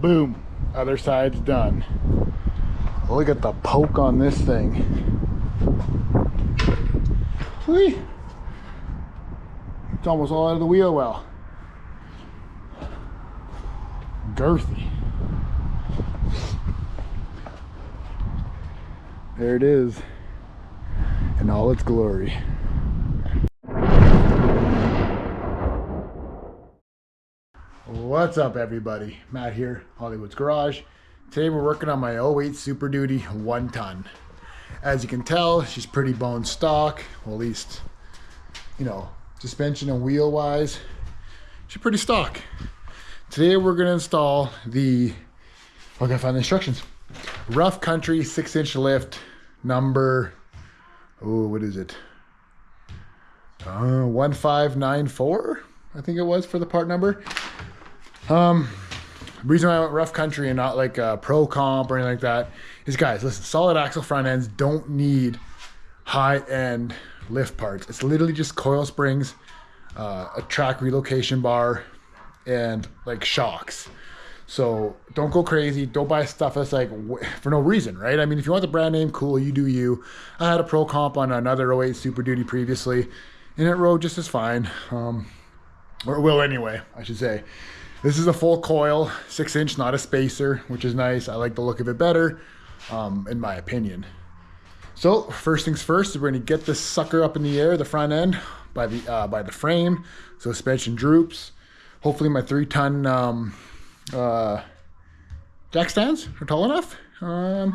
Boom, other side's done. Look at the poke on this thing. Whee! It's almost all out of the wheel well. Girthy. There it is in all its glory. What's up, everybody? Matt here, Hollywood's Garage. Today we're working on my 08 Superduty 1 ton. As you can tell, she's pretty bone stock, well, at least, you know, suspension and wheel wise, she's pretty stock. Today we're going to install the, I gotta find the instructions, Rough Country 6-inch lift number, oh, what is it? 1594, I think it was for the part number. The reason why I went Rough Country and not like a Pro Comp or anything like that is, guys, listen, solid axle front ends don't need high-end lift parts. It's literally just coil springs, a track relocation bar, and like shocks. So don't go crazy. Don't buy stuff that's like for no reason, right? I mean, if you want the brand name, cool, you do you. I had a Pro Comp on another 08 Super Duty previously, and it rode just as fine. Or it will anyway, I should say. This is a full coil, 6-inch, not a spacer, which is nice. I like the look of it better, in my opinion. So first things first, we're going to get this sucker up in the air, the front end, by the frame, so suspension droops. Hopefully my 3-ton jack stands are tall enough, and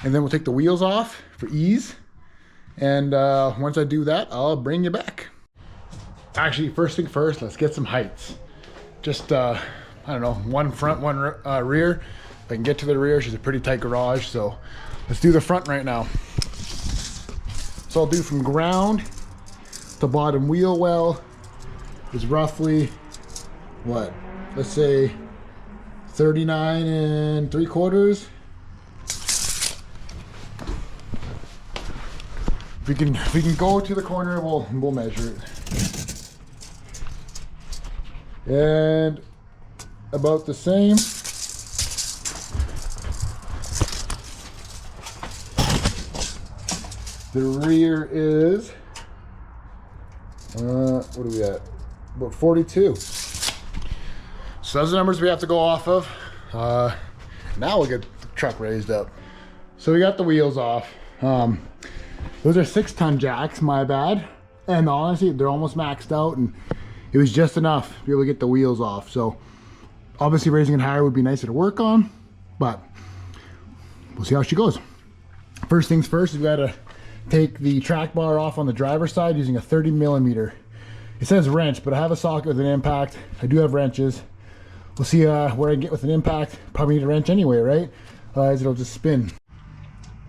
then we'll take the wheels off for ease. And once I do that, I'll bring you back. Actually, first thing first, let's get some heights. Just, I don't know, one front, one rear. If I can get to the rear, she's a pretty tight garage, so let's do the front right now. So I'll do from ground to bottom wheel well is roughly, what, let's say 39 3/4. If we can go to the corner, we'll measure it. And about the same. The rear is, what are we at? About 42. So those are the numbers we have to go off of. Now we'll get the truck raised up. So we got the wheels off. Those are 6-ton jacks, my bad. And honestly, they're almost maxed out, and it was just enough to be able to get the wheels off. So obviously raising it higher would be nicer to work on, but we'll see how she goes. First things first, we've got to take the track bar off on the driver's side using a 30mm. It says wrench, but I have a socket with an impact. I do have wrenches. We'll see where I get with an impact. Probably need a wrench anyway, right? Otherwise it'll just spin.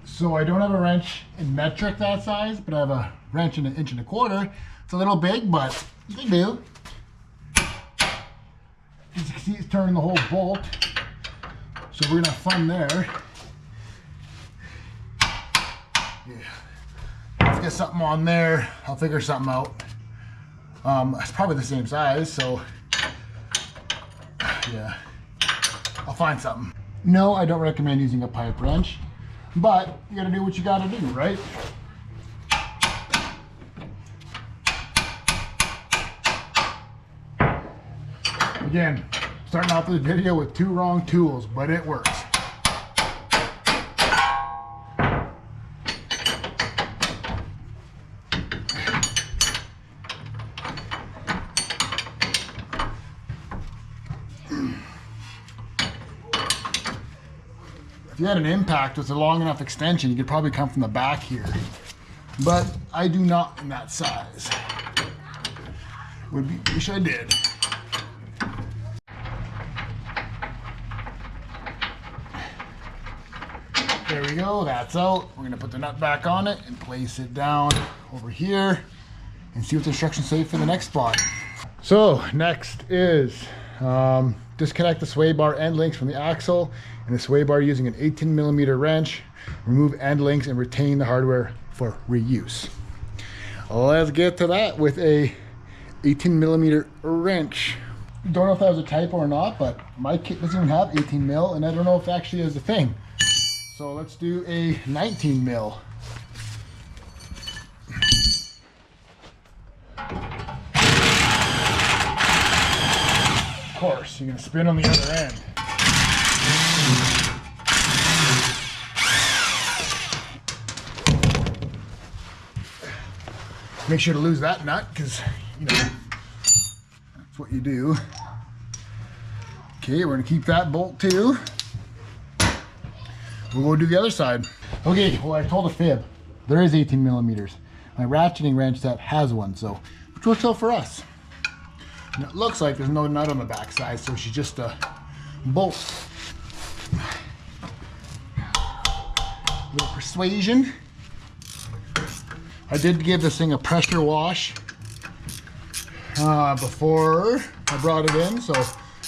So I don't have a wrench in metric that size, but I have a wrench in 1.25 inches. It's a little big, but you can do. As you can see, it's turning the whole bolt. So we're gonna have fun there. Yeah. Let's get something on there. I'll figure something out. It's probably the same size, so yeah. I'll find something. No, I don't recommend using a pipe wrench, but you gotta do what you gotta do, right? Again, starting off this video with 2 wrong tools, but it works. If you had an impact with a long enough extension, you could probably come from the back here. But I do not in that size. Wish I did. There we go, that's out. We're gonna put the nut back on it and place it down over here and see what the instructions say for the next spot. So next is disconnect the sway bar end links from the axle and the sway bar using an 18mm wrench. Remove end links and retain the hardware for reuse. Let's get to that with a 18mm wrench. Don't know if that was a typo or not, but my kit doesn't even have 18 mil, and I don't know if it actually is a thing. So let's do a 19 mil. Of course, you're gonna spin on the other end. Make sure to lose that nut, because you know that's what you do. Okay, we're gonna keep that bolt too. We'll go do the other side. Okay, well, I told a fib. There is 18 millimeters. My ratcheting wrench set has one, so which works out for us. And it looks like there's no nut on the back side, so she's just a bolt. A little persuasion. I did give this thing a pressure wash before I brought it in, so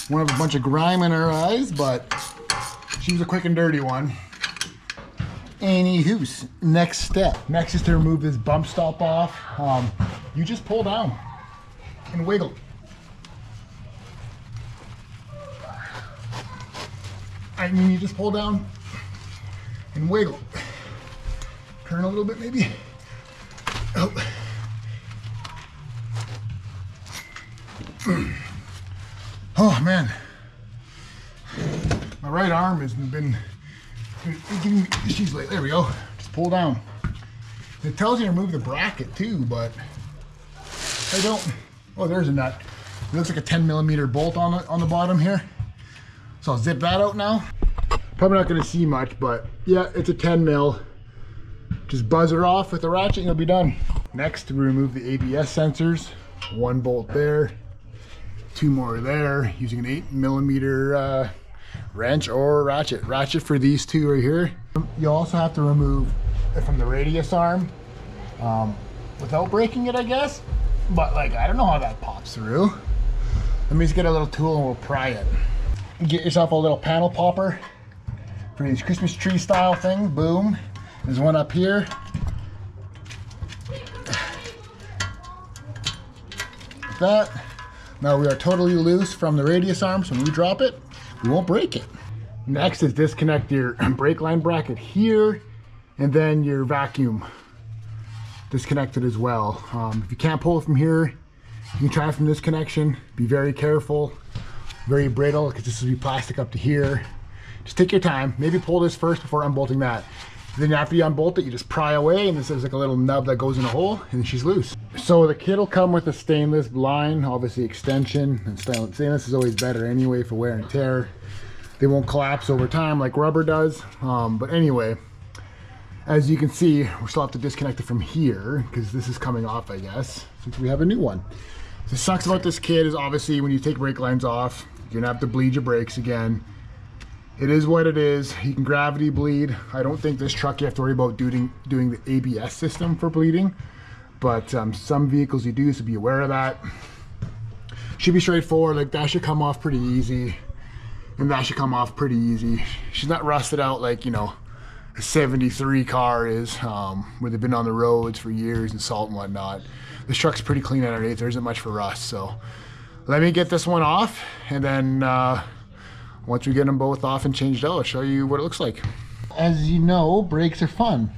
won't have a bunch of grime in her eyes, but she was a quick and dirty one. Anywho, next step. Next is to remove this bump stop off. You just pull down and wiggle. I mean, you just pull down and wiggle. Turn a little bit maybe. Oh. Oh man, my right arm has been giving me issues lately. There we go. Just pull down. It tells you to remove the bracket too, but I don't. Oh, there's a nut. It looks like a 10 millimeter bolt on the bottom here. So I'll zip that out now. Probably not going to see much, but yeah, it's a 10 mil. Just buzz her off with the ratchet and you'll be done. Next, we remove the ABS sensors. One bolt there, two more there, using an 8 millimeter wrench or ratchet. Ratchet for these two right here. You also have to remove it from the radius arm without breaking it, I guess. But like, I don't know how that pops through. Let me just get a little tool and we'll pry it. Get yourself a little panel popper for these Christmas tree style things. Boom. There's one up here. Like that. Now we are totally loose from the radius arm, so when we drop it, we won't break it. Next is disconnect your brake line bracket here, and then your vacuum disconnected as well. If you can't pull it from here, you can try it from this connection. Be very careful, very brittle, because this will be plastic up to here. Just take your time. Maybe pull this first before unbolting that. Then after you unbolt it, you just pry away, and this is like a little nub that goes in a hole, and she's loose. So the kit will come with a stainless line, obviously extension, and stainless is always better anyway for wear and tear. They won't collapse over time like rubber does. But anyway, as you can see, we still have to disconnect it from here because this is coming off, I guess, since we have a new one. The sucks about this kit is obviously when you take brake lines off, you're gonna have to bleed your brakes again. It is what it is. You can gravity bleed. I don't think this truck you have to worry about doing the ABS system for bleeding, but some vehicles you do, so be aware of that. Should be straightforward. Like that should come off pretty easy, and that should come off pretty easy. She's not rusted out like, you know, a 73 car is, where they've been on the roads for years and salt and whatnot. This truck's pretty clean underneath. There isn't much for rust. So let me get this one off, and then once we get them both off and changed out, I'll show you what it looks like. As you know, brakes are fun.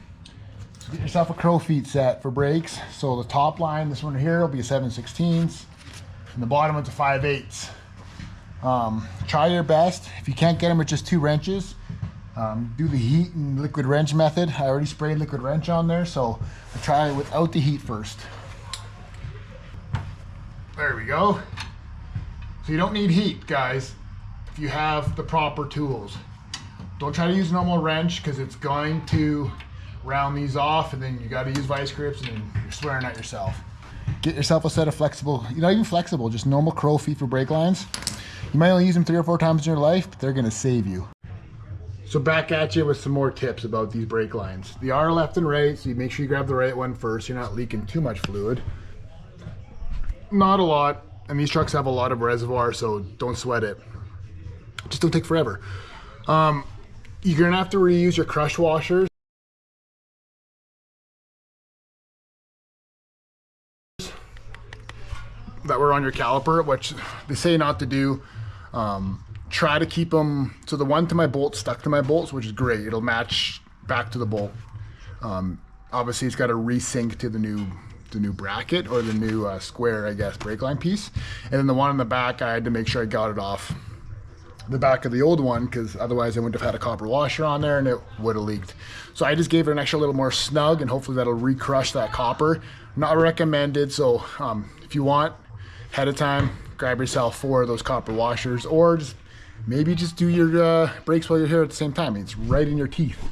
So get yourself a crow feet set for brakes. So the top line, this one here, will be a 7/16, and the bottom one's a 5/8. Try your best. If you can't get them with just 2 wrenches, do the heat and liquid wrench method. I already sprayed liquid wrench on there, so I try it without the heat first. There we go. So you don't need heat, guys, if you have the proper tools. Don't try to use a normal wrench because it's going to round these off, and then you got to use vice grips, and then you're swearing at yourself. Get yourself a set of flexible, not even flexible, just normal crow feet for brake lines. You might only use them 3 or 4 times in your life, but they're going to save you. So back at you with some more tips about these brake lines. They are left and right, so you make sure you grab the right one first. You're not leaking too much fluid. Not a lot, and these trucks have a lot of reservoir, so don't sweat it. Just don't take forever. You're gonna have to reuse your crush washers. that were on your caliper, which they say not to do. Try to keep them, so the one to my bolt stuck to my bolts, which is great. It'll match back to the bolt. Obviously it's got to resync to the new bracket, or the new square, I guess, brake line piece. And then the one in the back, I had to make sure I got it off the back of the old one, because otherwise I wouldn't have had a copper washer on there and it would have leaked. So I just gave it an extra little more snug, and hopefully that'll recrush that copper. Not recommended, so if you want, ahead of time, grab yourself 4 of those copper washers, or maybe just do your brakes while you're here at the same time. It's right in your teeth.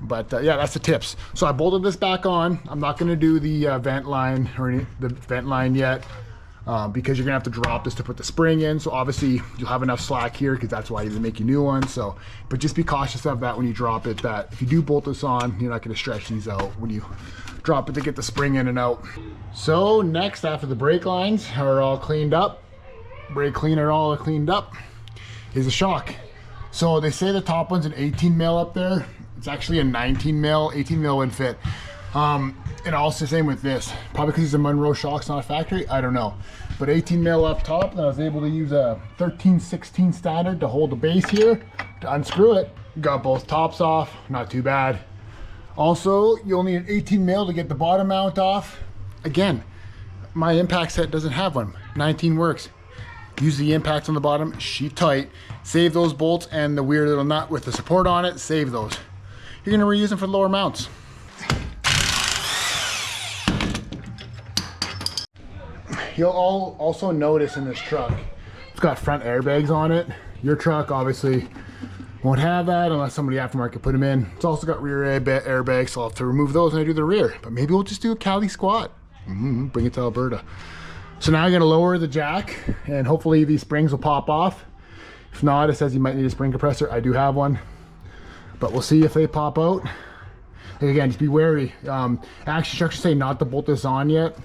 But yeah, that's the tips. So I bolted this back on. I'm not going to do the vent line yet, because you're gonna have to drop this to put the spring in. So obviously you'll have enough slack here, because that's why you make a new one. So, but just be cautious of that when you drop it, that if you do bolt this on, you're not gonna stretch these out when you drop it to get the spring in and out. So next, after the brake lines are all cleaned up, brake cleaner all cleaned up, is a shock. So they say the top one's an 18 mil up there. It's actually a 19 mil, 18 mil wouldn't fit. And also the same with this, probably because it's a Monroe shocks, not a factory, I don't know. But 18 mil up top, and I was able to use a 13/16 standard to hold the base here, to unscrew it. Got both tops off, not too bad. Also, you'll need an 18 mil to get the bottom mount off. Again, my impact set doesn't have one, 19 works. Use the impacts on the bottom, sheet tight. Save those bolts and the weird little nut with the support on it, save those. You're gonna reuse them for the lower mounts. You'll also notice in this truck, it's got front airbags on it. Your truck obviously won't have that unless somebody aftermarket put them in. It's also got rear airbags, so I'll have to remove those when I do the rear. But maybe we'll just do a Cali squat. Bring it to Alberta. So now I'm gonna lower the jack, and hopefully these springs will pop off. If not, it says you might need a spring compressor. I do have one, but we'll see if they pop out. And again, just be wary. Actually, instructions say not to bolt this on yet,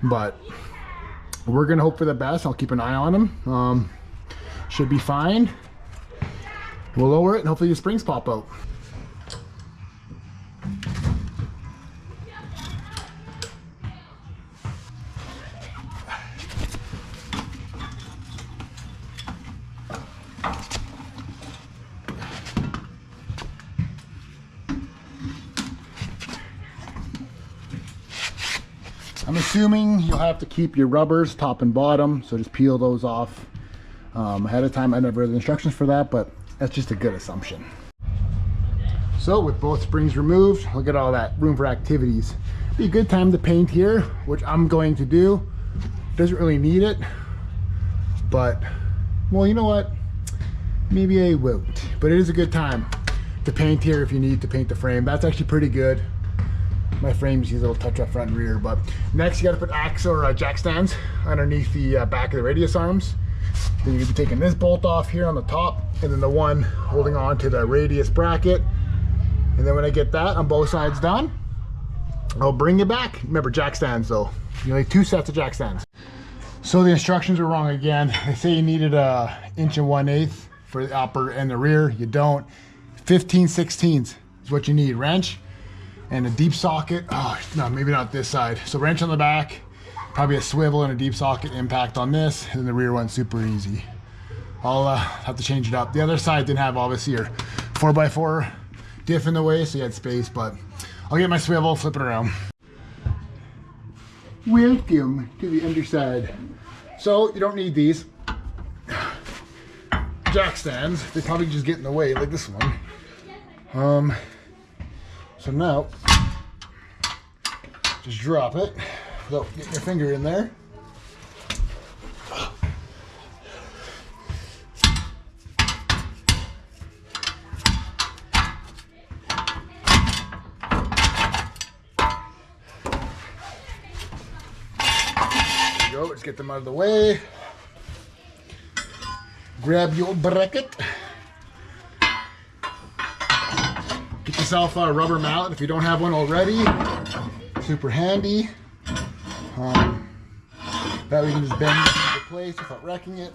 but we're gonna hope for the best. I'll keep an eye on them. Should be fine. We'll lower it and hopefully the springs pop out. I'm assuming you'll have to keep your rubbers top and bottom, so just peel those off ahead of time. I never read the instructions for that, but that's just a good assumption. So with both springs removed, look at all that room for activities. Be a good time to paint here, which I'm going to do. Doesn't really need it, but well, you know what? Maybe I won't, but it is a good time to paint here if you need to paint the frame. That's actually pretty good. My frames use a little touch up front and rear. But next you got to put axle or jack stands underneath the back of the radius arms. Then you're gonna be taking this bolt off here on the top, and then the one holding on to the radius bracket. And then when I get that on both sides done, I'll bring it back. Remember, jack stands though. You need 2 sets of jack stands. So the instructions are wrong again. They say you needed a 1 1/8 for the upper and the rear. You don't. 15/16 is what you need. Wrench and a deep socket. Oh no, maybe not this side. So wrench on the back, probably a swivel and a deep socket impact on this, and then the rear one's super easy. I'll have to change it up. The other side didn't have obviously your 4x4 diff in the way, so you had space, but I'll get my swivel, flip it around. Welcome to the underside. So you don't need these jack stands. They probably just get in the way like this one. So now, just drop it without getting your finger in there. There you go, let's get them out of the way. Grab your bracket. Get yourself a rubber mallet if you don't have one already. Super handy. That way you can just bend it into place without wrecking it.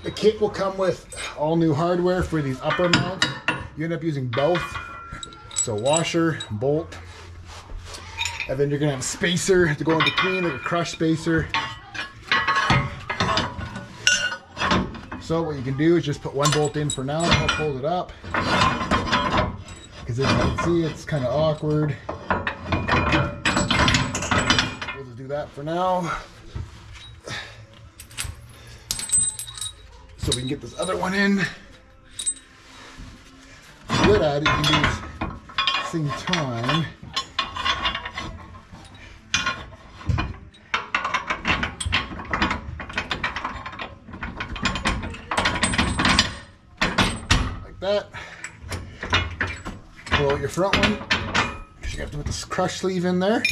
The kit will come with all new hardware for these upper mounts. You end up using both. So washer, bolt, and then you're gonna have a spacer to go in between, like a crush spacer. So what you can do is just put one bolt in for now and I'll fold it up. Because as you can see, it's kind of awkward. We'll just do that for now. So we can get this other one in. Good at it, you can do this at the same time. Like that. Pull out your front one, because you have to put this crush sleeve in there.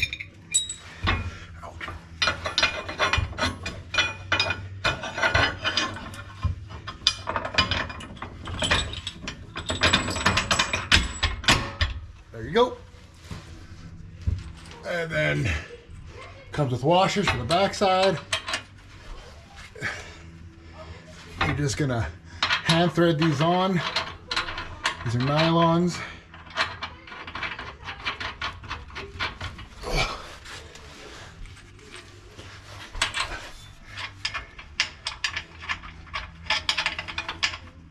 There you go. And then comes with washers for the backside. You're just gonna hand thread these on. These are nylons.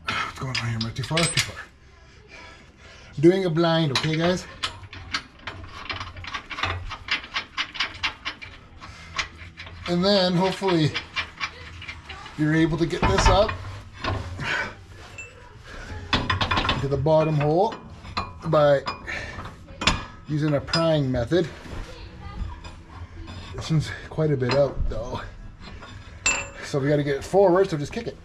What's going on here? Am I too far? Too far. I'm doing a blind, okay, guys? And then hopefully you're able to get this up to the bottom hole by using a prying method. This one's quite a bit out though. So we got to get it forward, so just kick it.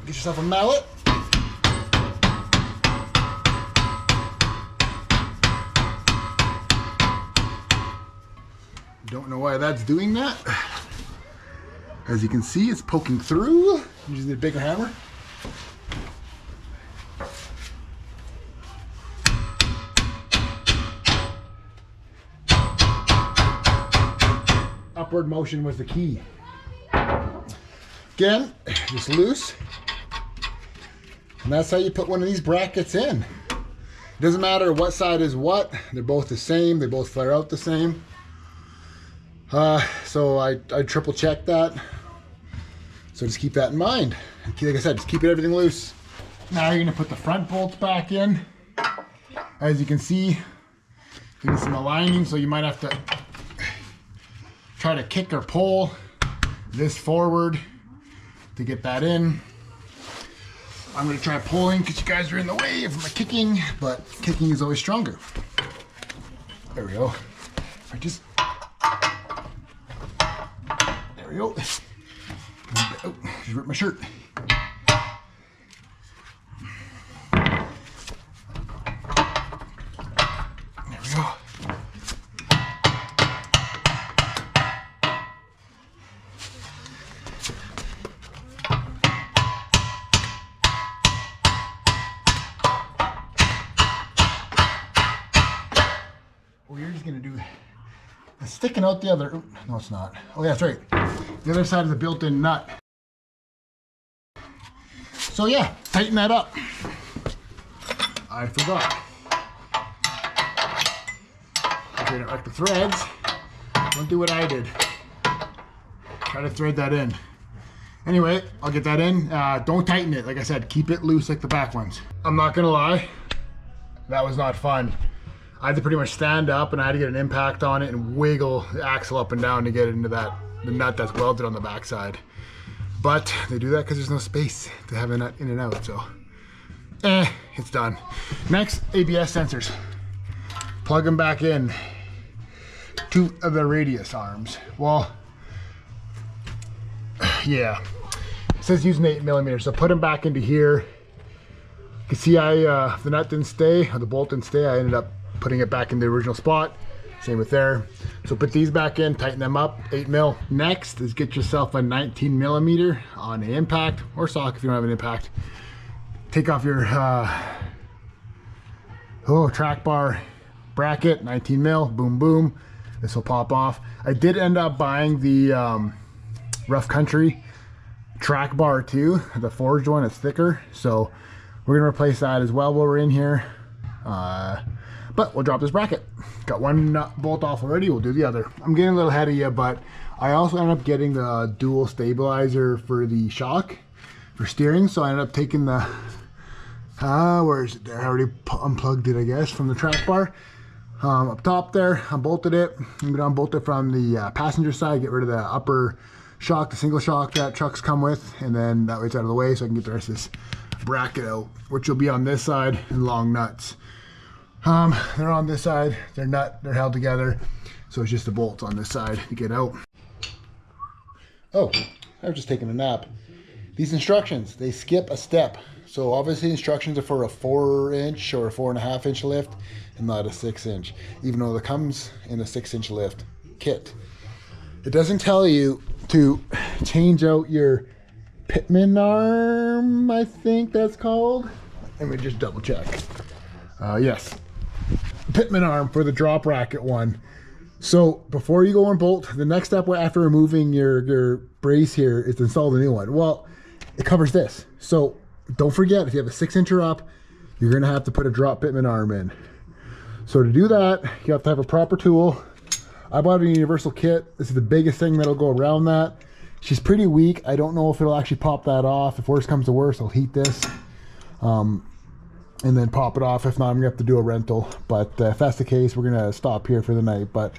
Get yourself a mallet. Don't know why that's doing that. As you can see, it's poking through. Using the bigger hammer. Upward motion was the key. Again, just loose. And that's how you put one of these brackets in. It doesn't matter what side is what. They're both the same. They both flare out the same. So I triple checked that. So just keep that in mind. Like I said, just keep everything loose. Now you're gonna put the front bolts back in. As you can see, getting some aligning, so you might have to try to kick or pull this forward to get that in. I'm gonna try pulling because you guys are in the way of my kicking, but kicking is always stronger. There we go. I just, there we go. Oh, just ripped my shirt. There we go. Well, you're just gonna do it's sticking out the other. No, it's not. Oh, yeah, that's right. The other side is a built-in nut. So yeah, tighten that up. I forgot. Okay, don't like the threads. Don't do what I did. Try to thread that in. Anyway, I'll get that in. Don't tighten it. Like I said, keep it loose like the back ones. I'm not gonna lie, that was not fun. I had to pretty much stand up and I had to get an impact on it and wiggle the axle up and down to get it into the nut that's welded on the backside. But they do that because there's no space to have a nut in and out, so it's done. Next, ABS sensors. Plug them back in to the radius arms. Well, yeah, it says use an 8mm, so put them back into here. You can see the nut didn't stay, or the bolt didn't stay. I ended up putting it back in the original spot. Same with there. So put these back in, tighten them up, 8mm. Next is get yourself a 19mm on the impact, or sock if you don't have an impact. Take off your track bar bracket, 19mm, boom, boom. This will pop off. I did end up buying the Rough Country track bar too, the forged one. It's thicker, so we're gonna replace that as well while we're in here. But we'll drop this bracket. Got one nut bolt off already, we'll do the other. I'm getting a little ahead of you, but I also ended up getting the dual stabilizer for the shock for steering, so I ended up taking the where is it there? I already unplugged it, I guess, from the track bar. Up top there, unbolted it. I'm gonna unbolt it from the passenger side, get rid of the upper shock, the single shock that trucks come with, and then that way it's out of the way so I can get the rest of this bracket out, which will be on this side, and long nuts. They're on this side, they're held together, so it's just the bolts on this side to get out. Oh, I was just taking a nap. These instructions, they skip a step. So obviously instructions are for a 4-inch or a 4.5-inch lift and not a 6-inch, even though it comes in a 6-inch lift kit. It doesn't tell you to change out your pitman arm, I think that's called. Let me just double check. Yes, pitman arm for the drop bracket one. So before you go and bolt, the next step after removing your brace here is to install the new one. Well, it covers this. So don't forget, if you have a 6-incher up, you're gonna have to put a drop pitman arm in. So to do that, you have to have a proper tool. I bought a universal kit. This is the biggest thing that'll go around that. She's pretty weak. I don't know if it'll actually pop that off. If worse comes to worse, I'll heat this and then pop it off. If not, I'm gonna have to do a rental. But if that's the case, we're gonna stop here for the night. But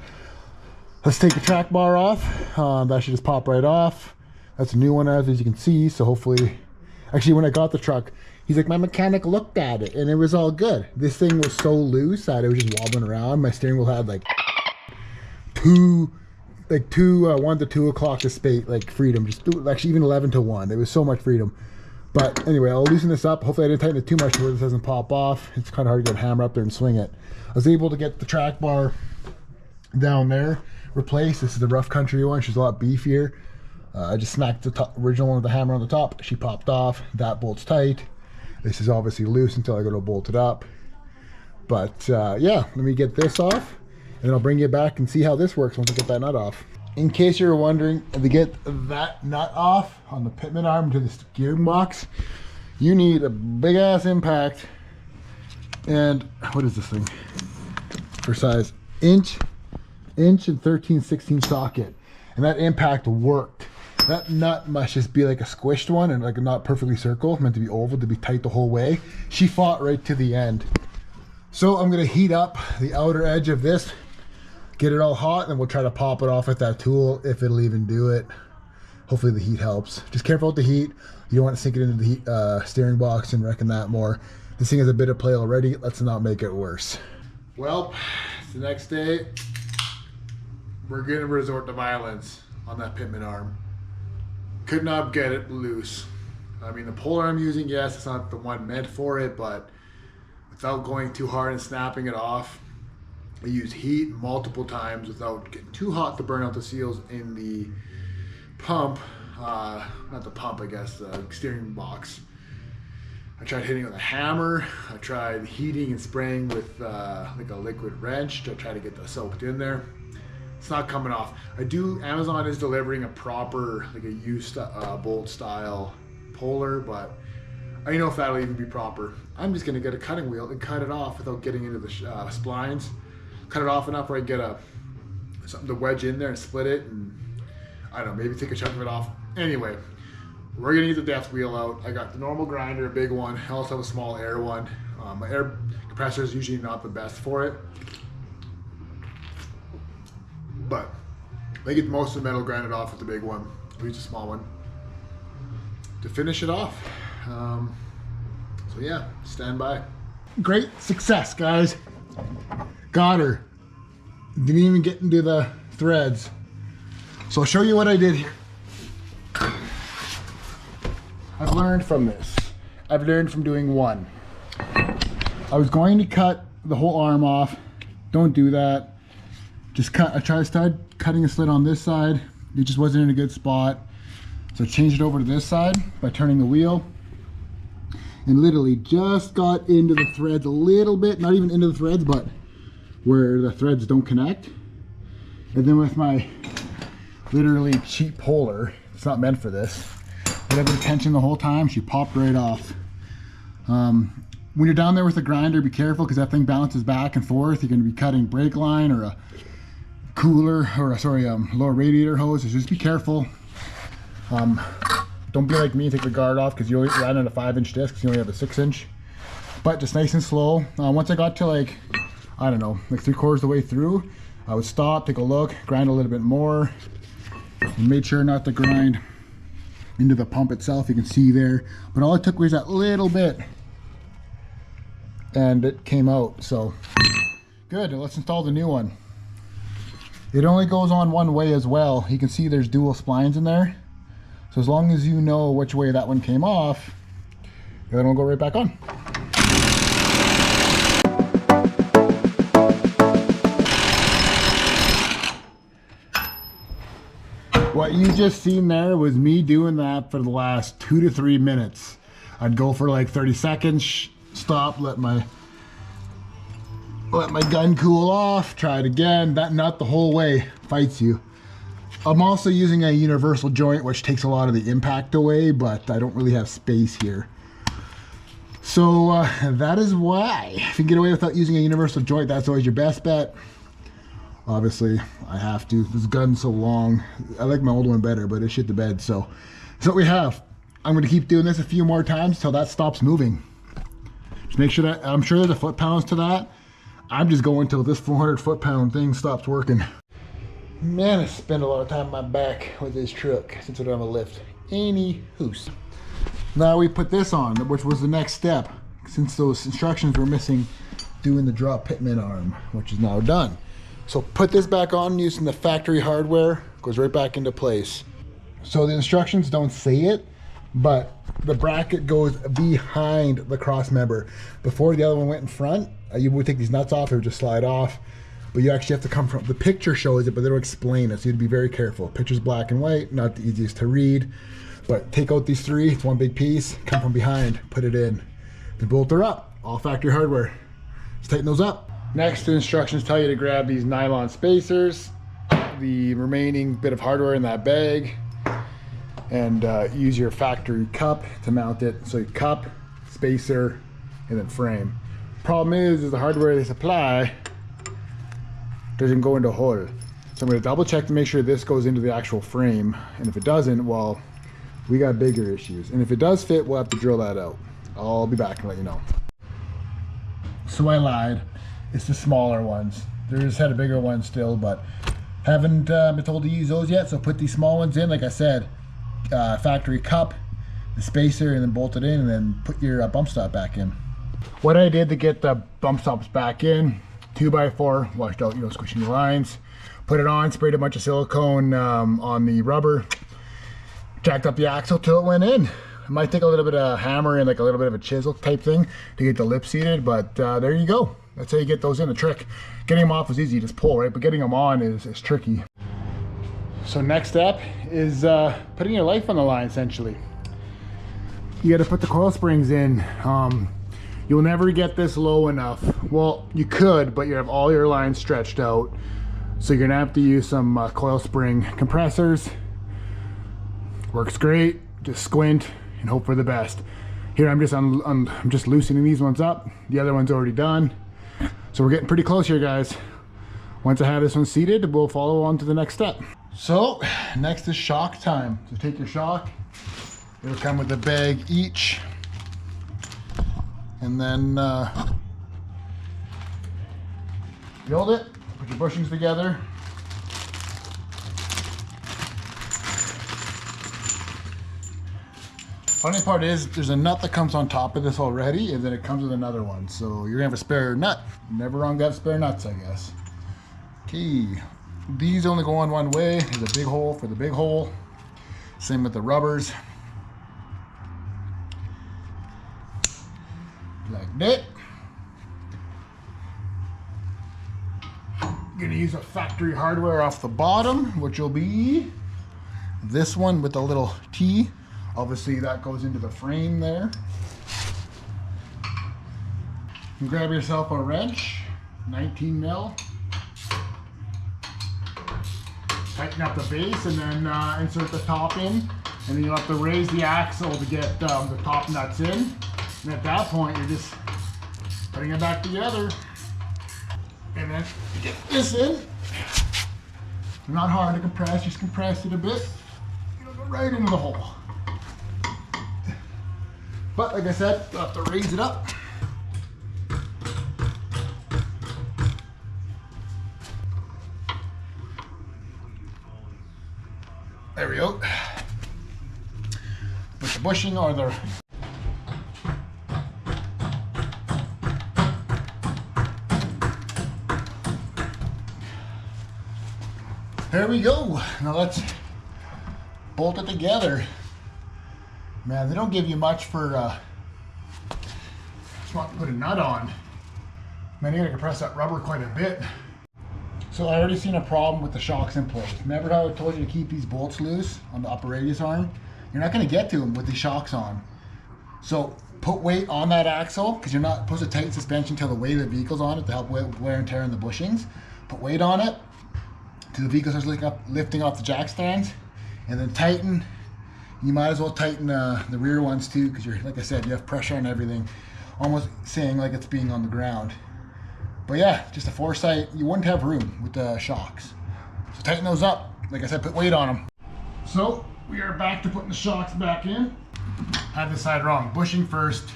let's take the track bar off. That should just pop right off. That's a new one, as you can see. So hopefully, actually when I got the truck, he's like, my mechanic looked at it and it was all good. This thing was so loose that it was just wobbling around. My steering wheel had like 1 to 2 o'clock to space, like freedom, just actually even 11 to 1. It was so much freedom. But anyway, I'll loosen this up. Hopefully I didn't tighten it too much where this doesn't pop off. It's kind of hard to get a hammer up there and swing it. I was able to get the track bar down there replaced. This is the Rough Country one. She's a lot beefier. I just smacked the original one with the hammer on the top. She popped off. That bolt's tight. This is obviously loose until I go to bolt it up. But yeah, let me get this off, and then I'll bring you back and see how this works once I get that nut off. In case you're wondering, to get that nut off on the pitman arm to the steering box, you need a big ass impact. And what is this thing for size? Inch and 13/16 socket. And that impact worked. That nut must just be like a squished one and like not perfectly circle, meant to be oval to be tight the whole way. She fought right to the end. So I'm gonna heat up the outer edge of this, get it all hot, and we'll try to pop it off with that tool if it'll even do it. Hopefully the heat helps. Just careful with the heat. You don't want to sink it into the heat, steering box and wrecking that more. This thing has a bit of play already. Let's not make it worse. Well, it's the next day. We're gonna resort to violence on that pitman arm. Could not get it loose. I mean, the puller I'm using, yes, it's not the one meant for it, but without going too hard and snapping it off, I used heat multiple times without getting too hot to burn out the seals in the pump, not the pump, I guess, the steering box. I tried hitting it with a hammer. I tried heating and spraying with like a liquid wrench to try to get that soaked in there. It's not coming off. Amazon is delivering a proper, like a used bolt style puller, but I don't know if that'll even be proper. I'm just gonna get a cutting wheel and cut it off without getting into the splines. Cut it off enough where I get something to wedge in there and split it, and I don't know, maybe take a chunk of it off. Anyway, we're gonna get the depth wheel out. I got the normal grinder, a big one. I also have a small air one. My air compressor is usually not the best for it, but I get most of the metal grinded off with the big one. I'll use a small one to finish it off. So yeah, stand by. Great success, guys. Got her. Didn't even get into the threads. So I'll show you what I did here. I've learned from this. I've learned from doing one. I was going to cut the whole arm off. Don't do that. Just cut. I started cutting a slit on this side. It just wasn't in a good spot. So I changed it over to this side by turning the wheel. And literally just got into the threads a little bit. Not even into the threads, but where the threads don't connect. And then with my literally cheap puller, it's not meant for this, whatever the tension the whole time, she popped right off. When you're down there with the grinder, be careful because that thing bounces back and forth. You're going to be cutting brake line or a cooler, or sorry, lower radiator hose, is just be careful. Don't be like me, take the guard off, because you only ran on a 5-inch disc, because you only have a 6-inch. But just nice and slow. Once I got to like, I don't know, like 3/4 of the way through, I would stop, take a look, grind a little bit more, and made sure not to grind into the pump itself. You can see there, but all it took was that little bit, and it came out. So good. Let's install the new one. It only goes on one way as well. You can see there's dual splines in there. So as long as you know which way that one came off, the other one will go right back on. What you just seen there was me doing that for the last 2 to 3 minutes. I'd go for like 30 seconds, stop, let my gun cool off, try it again. That nut the whole way fights you. I'm also using a universal joint, which takes a lot of the impact away, but I don't really have space here. So that is why. If you can get away without using a universal joint, that's always your best bet. Obviously, I have to. This gun's so long. I like my old one better, but it shit the bed. So that's what we have. I'm going to keep doing this a few more times until that stops moving. Just make sure that, I'm sure there's a foot-pounds to that. I'm just going until this 400 foot-pound thing stops working. Man, I spend a lot of time on my back with this truck since I don't have a lift. Anywho. Now we put this on, which was the next step. Since those instructions were missing, doing the drop pitman arm, which is now done. So put this back on using the factory hardware, goes right back into place. So the instructions don't say it, but the bracket goes behind the cross member. Before the other one went in front, you would take these nuts off, it would just slide off. But you actually have to come from, the picture shows it, but they don't explain it, so you'd be very careful. Picture's black and white, not the easiest to read. But take out these 3, it's one big piece, come from behind, put it in. Then bolt her up, all factory hardware. Just tighten those up. Next, the instructions tell you to grab these nylon spacers, the remaining bit of hardware in that bag, and use your factory cup to mount it. So your cup, spacer, and then frame. Problem is the hardware they supply doesn't go into a hole. So I'm going to double check to make sure this goes into the actual frame, and if it doesn't, well, we got bigger issues. And if it does fit, we'll have to drill that out. I'll be back and let you know. So I lied. It's the smaller ones. There's had a bigger one still, but haven't been told to use those yet. So put these small ones in, like I said, factory cup, the spacer, and then bolt it in, and then put your bump stop back in. What I did to get the bump stops back in, 2x4, washed out, squishing the lines, put it on, sprayed a bunch of silicone on the rubber, jacked up the axle till it went in. It might take a little bit of hammer and like a little bit of a chisel type thing to get the lip seated, but there you go. That's how you get those in. The trick, getting them off is easy, you just pull, right? But getting them on is tricky. So next step is putting your life on the line, essentially. You got to put the coil springs in. You'll never get this low enough. Well, you could, but you have all your lines stretched out. So you're gonna have to use some coil spring compressors. Works great. Just squint and hope for the best. Here I'm just loosening these ones up. The other one's already done. So we're getting pretty close here, guys. Once I have this one seated, we'll follow on to the next step. So next is shock time. So take your shock. It'll come with a bag each. And then build it, put your bushings together. Funny part is there's a nut that comes on top of this already, and then it comes with another one. So you're gonna have a spare nut. Never wrong to have spare nuts, I guess. Okay, these only go on one way. There's a big hole for the big hole. Same with the rubbers. Like that. I'm gonna use a factory hardware off the bottom, which will be this one with a little T. Obviously that goes into the frame there. And grab yourself a wrench, 19 mil. Tighten up the base and then insert the top in. And then you'll have to raise the axle to get the top nuts in. And at that point, you're just putting it back together. And then get this in. They're not hard to compress, just compress it a bit. It'll go right into the hole. But like I said, you'll have to raise it up. There we go. Put the bushing or the there we go. Now let's bolt it together. Man, they don't give you much for just want to put a nut on. Man, you gotta compress that rubber quite a bit. So I already seen a problem with the shocks in place. Remember how I told you to keep these bolts loose on the upper radius arm? You're not gonna get to them with the shocks on. So put weight on that axle, because you're not supposed to tighten suspension until the weight of the vehicle's on it to help with wear and tear in the bushings. Put weight on it till the vehicle starts lifting off the jack stands, and then tighten. You might as well tighten the rear ones too, because you're, like I said, you have pressure on everything, almost saying like it's being on the ground. But yeah, just a foresight, you wouldn't have room with the shocks. So tighten those up. Like I said, put weight on them. So we are back to putting the shocks back in. Had this side wrong. Bushing first,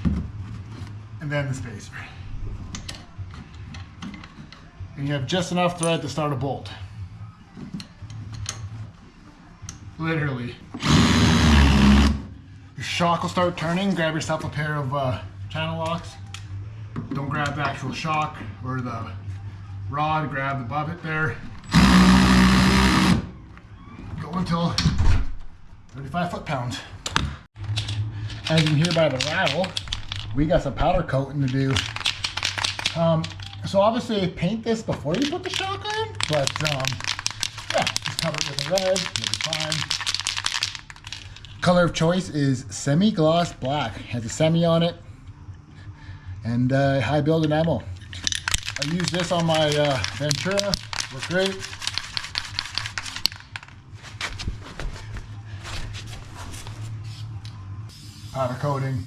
and then the spacer. And you have just enough thread to start a bolt. Literally. Your shock will start turning. Grab yourself a pair of channel locks. Don't grab the actual shock or the rod, grab above it there. Go until 35 foot-pounds. As you can hear by the rattle, we got some powder coating to do. So obviously paint this before you put the shock on, but yeah, just cover it with a red, it'll be fine. Color of choice is semi-gloss black. Has a semi on it. And high build enamel. I use this on my Ventura, works great. Powder coating,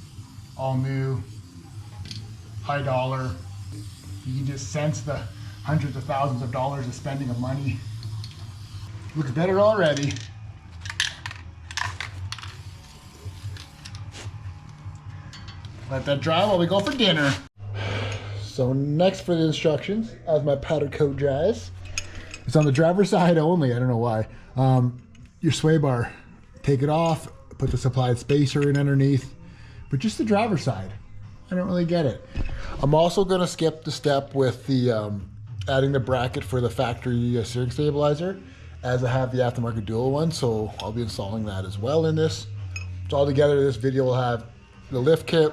all new, high dollar. You can just sense the hundreds of thousands of dollars of spending of money. Looks better already. Let that dry while we go for dinner. So next for the instructions, as my powder coat dries, it's on the driver's side only, I don't know why. Your sway bar, take it off, put the supplied spacer in underneath, but just the driver's side. I don't really get it. I'm also gonna skip the step with the adding the bracket for the factory steering stabilizer, as I have the aftermarket dual one, so I'll be installing that as well in this. So all together, this video will have the lift kit,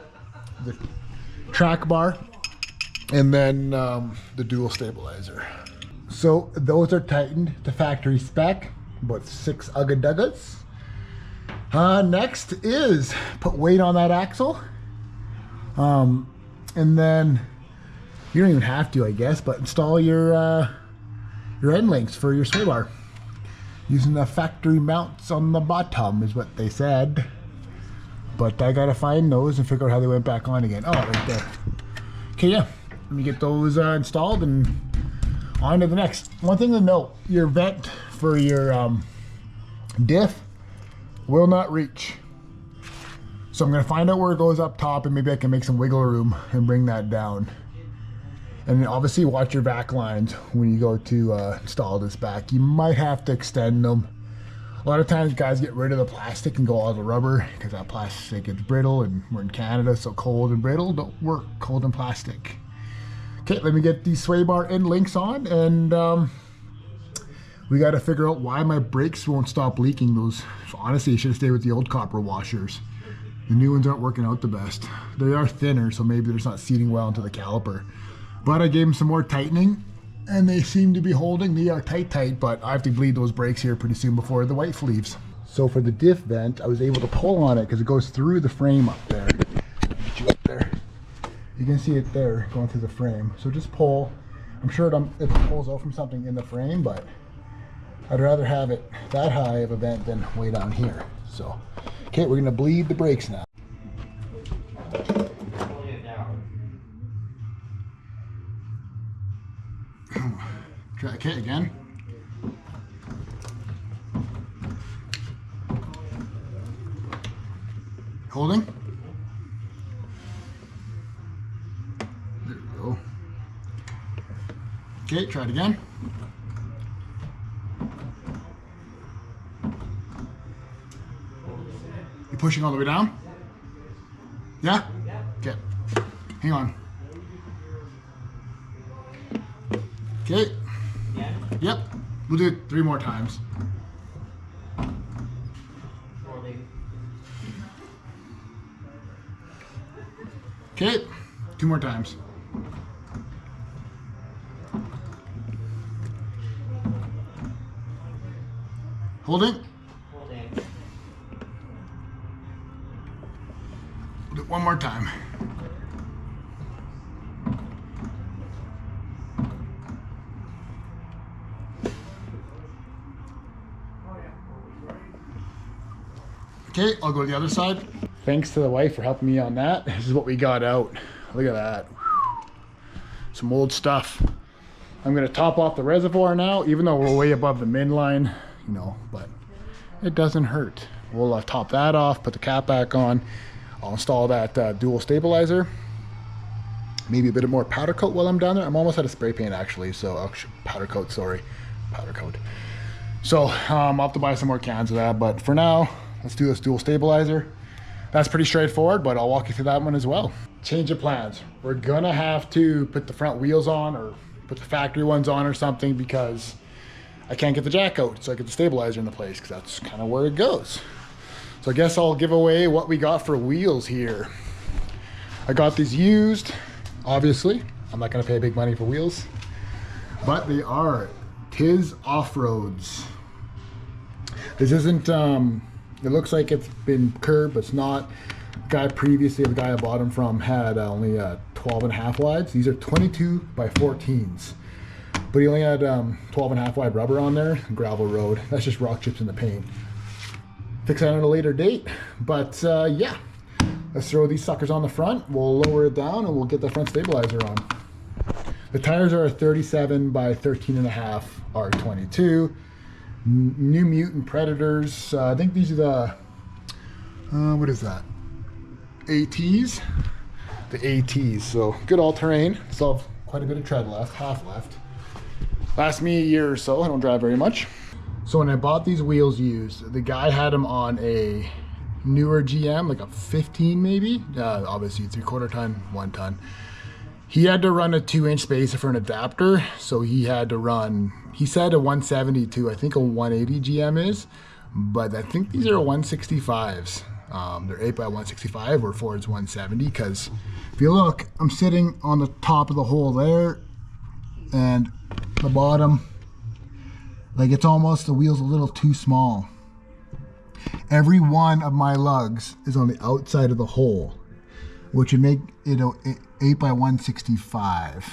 the track bar, and then the dual stabilizer. So those are tightened to factory spec, about 6 ugga-duggas. Next is put weight on that axle. And then you don't even have to, I guess, but install your end links for your sway bar. Using the factory mounts on the bottom is what they said. But I gotta find those and figure out how they went back on again. Oh, right there. Okay, yeah. Let me get those installed and on to the next. One thing to note, your vent for your diff will not reach. So I'm gonna find out where it goes up top, and maybe I can make some wiggle room and bring that down. And obviously watch your back lines when you go to install this back. You might have to extend them. A lot of times guys get rid of the plastic and go all the rubber because that plastic gets brittle, and we're in Canada, so cold and brittle don't work, cold and plastic. Okay, let me get these sway bar end links on, and we got to figure out why my brakes won't stop leaking. Those, honestly, you should have stayed with the old copper washers. The new ones aren't working out the best. They are thinner, so maybe they're just not seating well into the caliper. But I gave them some more tightening, and they seem to be holding. They are tight, but I have to bleed those brakes here pretty soon before the white leaves. So for the diff vent, I was able to pull on it because it goes through the frame up there. Get you up there. You can see it there going through the frame. So just pull. I'm sure it pulls out from something in the frame, but I'd rather have it that high of a vent than way down here. So, okay, we're gonna bleed the brakes now. Try, okay, again. Holding. There we go. Okay, try it again. You pushing all the way down? Yeah? Okay. Hang on. Okay. Yep. We'll do it 3 more times. Okay. 2 more times. Holding. We'll do it 1 more time. Okay, I'll go to the other side. Thanks to the wife for helping me on that. This is what we got out. Look at that. Some old stuff. I'm gonna top off the reservoir now, even though we're way above the min line, you know, but it doesn't hurt. We'll top that off, put the cap back on. I'll install that dual stabilizer. Maybe a bit of more powder coat while I'm down there. I'm almost out of spray paint actually, so powder coat, sorry. Powder coat. So I'll have to buy some more cans of that, but for now, let's do this dual stabilizer. That's pretty straightforward, but I'll walk you through that one as well. Change of plans. We're gonna have to put the front wheels on or put the factory ones on or something because I can't get the jack out, so I get the stabilizer into place because that's kind of where it goes. So I guess I'll give away what we got for wheels here. I got these used, obviously. I'm not gonna pay big money for wheels, but they are Tiz Off-Roads. This isn't, it looks like it's been curved, but it's not. The guy I bought them from had only 12.5 wides. These are 22 by 14s. But he only had 12.5 wide rubber on there, gravel road. That's just rock chips in the paint. Fix that at a later date. But yeah, let's throw these suckers on the front. We'll lower it down and we'll get the front stabilizer on. The tires are a 37 by 13.5 R22. New Mutant Predators. I think these are the, what is that? ATs? The ATs. So good all-terrain. Still have quite a bit of tread left, half left. Lasts me a year or so. I don't drive very much. So when I bought these wheels used, the guy had them on a newer GM, like a 15 maybe. Obviously 3/4 ton, 1 ton. He had to run a 2-inch spacer for an adapter, so he had to run, he said a 170 to I think a 180 GM is, but I think these are 165s. They're 8 by 165 or Ford's 170, because if you look, I'm sitting on the top of the hole there, and the bottom, like it's almost, the wheel's a little too small. Every one of my lugs is on the outside of the hole, which would make it 8 by 165.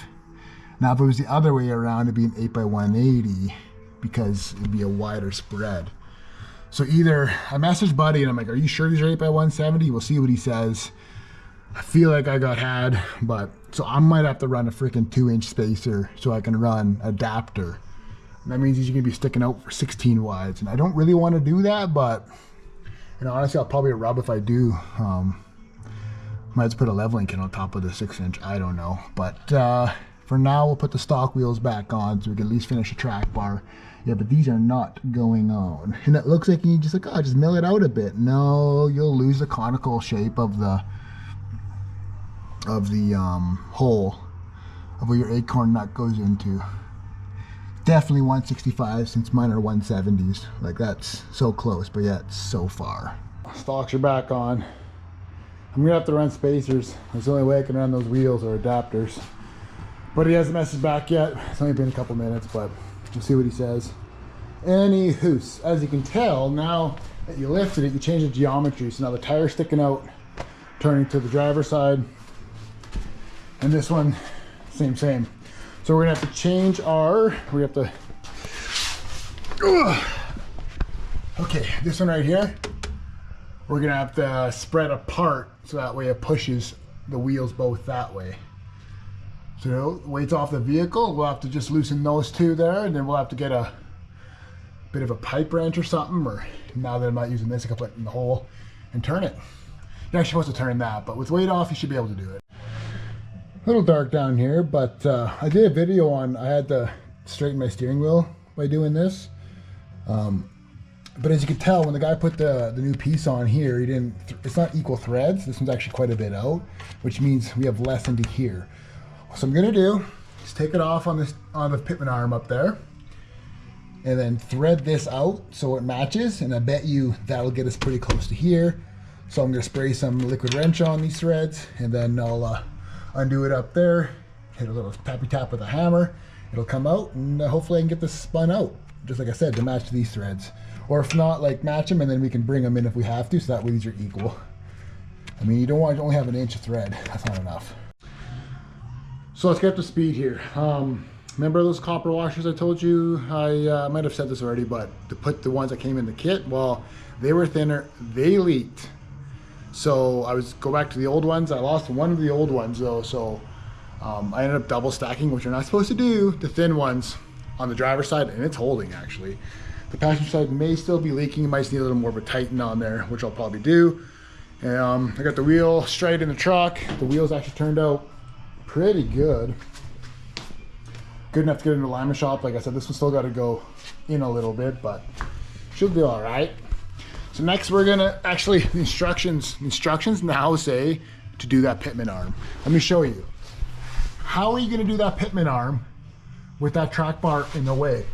Now if it was the other way around, it'd be an 8 by 180 because it'd be a wider spread. So either I messaged Buddy and I'm like, are you sure these are 8 by 170? We'll see what he says. I feel like I got had, but so I might have to run a freaking 2-inch spacer so I can run adapter. And that means he's gonna be sticking out for 16 wides, and I don't really want to do that, but you know, honestly, I'll probably rub if I do. Might just put a leveling kit on top of the 6-inch. I don't know, but for now we'll put the stock wheels back on so we can at least finish the track bar. Yeah, but these are not going on, and it looks like you just like, oh, just mill it out a bit. No, you'll lose the conical shape of the hole of where your acorn nut goes into. Definitely 165 since mine are 170s. Like that's so close, but yet so far. Stocks are back on. I'm gonna have to run spacers. That's the only way I can run those wheels or adapters. But he hasn't messaged back yet. It's only been a couple minutes, but we'll see what he says. Anywho, as you can tell, now that you lifted it, you change the geometry. So now the tire's sticking out, turning to the driver's side. And this one, same. So we're gonna have to change okay, this one right here, we're gonna have to spread apart so that way it pushes the wheels both that way. So weight's off the vehicle, we'll have to just loosen those two there, and then we'll have to get a bit of a pipe wrench or something, or now that I'm not using this, I can put it in the hole and turn it. You're actually supposed to turn that, but with weight off, you should be able to do it. A little dark down here, but I did a video on, I had to straighten my steering wheel by doing this. But as you can tell, when the guy put the new piece on here, he didn't, it's not equal threads. This one's actually quite a bit out, which means we have less into here. So I'm gonna do is take it off on the pitman arm up there, and then thread this out so it matches, and I bet you that'll get us pretty close to here. So I'm gonna spray some liquid wrench on these threads, and then I'll undo it up there, hit a little tappy tap with a hammer, it'll come out, and hopefully I can get this spun out, just like I said, to match these threads. Or if not, like match them, and then we can bring them in if we have to, so that way these are equal. I mean, you don't want to only have an inch of thread, that's not enough. So let's get up to speed here. Remember those copper washers I told you? I might have said this already, but to put the ones that came in the kit, well, they were thinner, they leaked. So I go back to the old ones. I lost one of the old ones though, so I ended up double stacking, which you're not supposed to do, the thin ones on the driver's side, and it's holding actually. The passenger side may still be leaking. You might need a little more of a tighten on there, which I'll probably do. And I got the wheel straight in the truck. The wheels actually turned out pretty good. Good enough to get into the alignment shop. Like I said, this one's still got to go in a little bit, but should be all right. So next we're gonna actually, the instructions now say to do that pitman arm. Let me show you. How are you gonna do that pitman arm with that track bar in the way?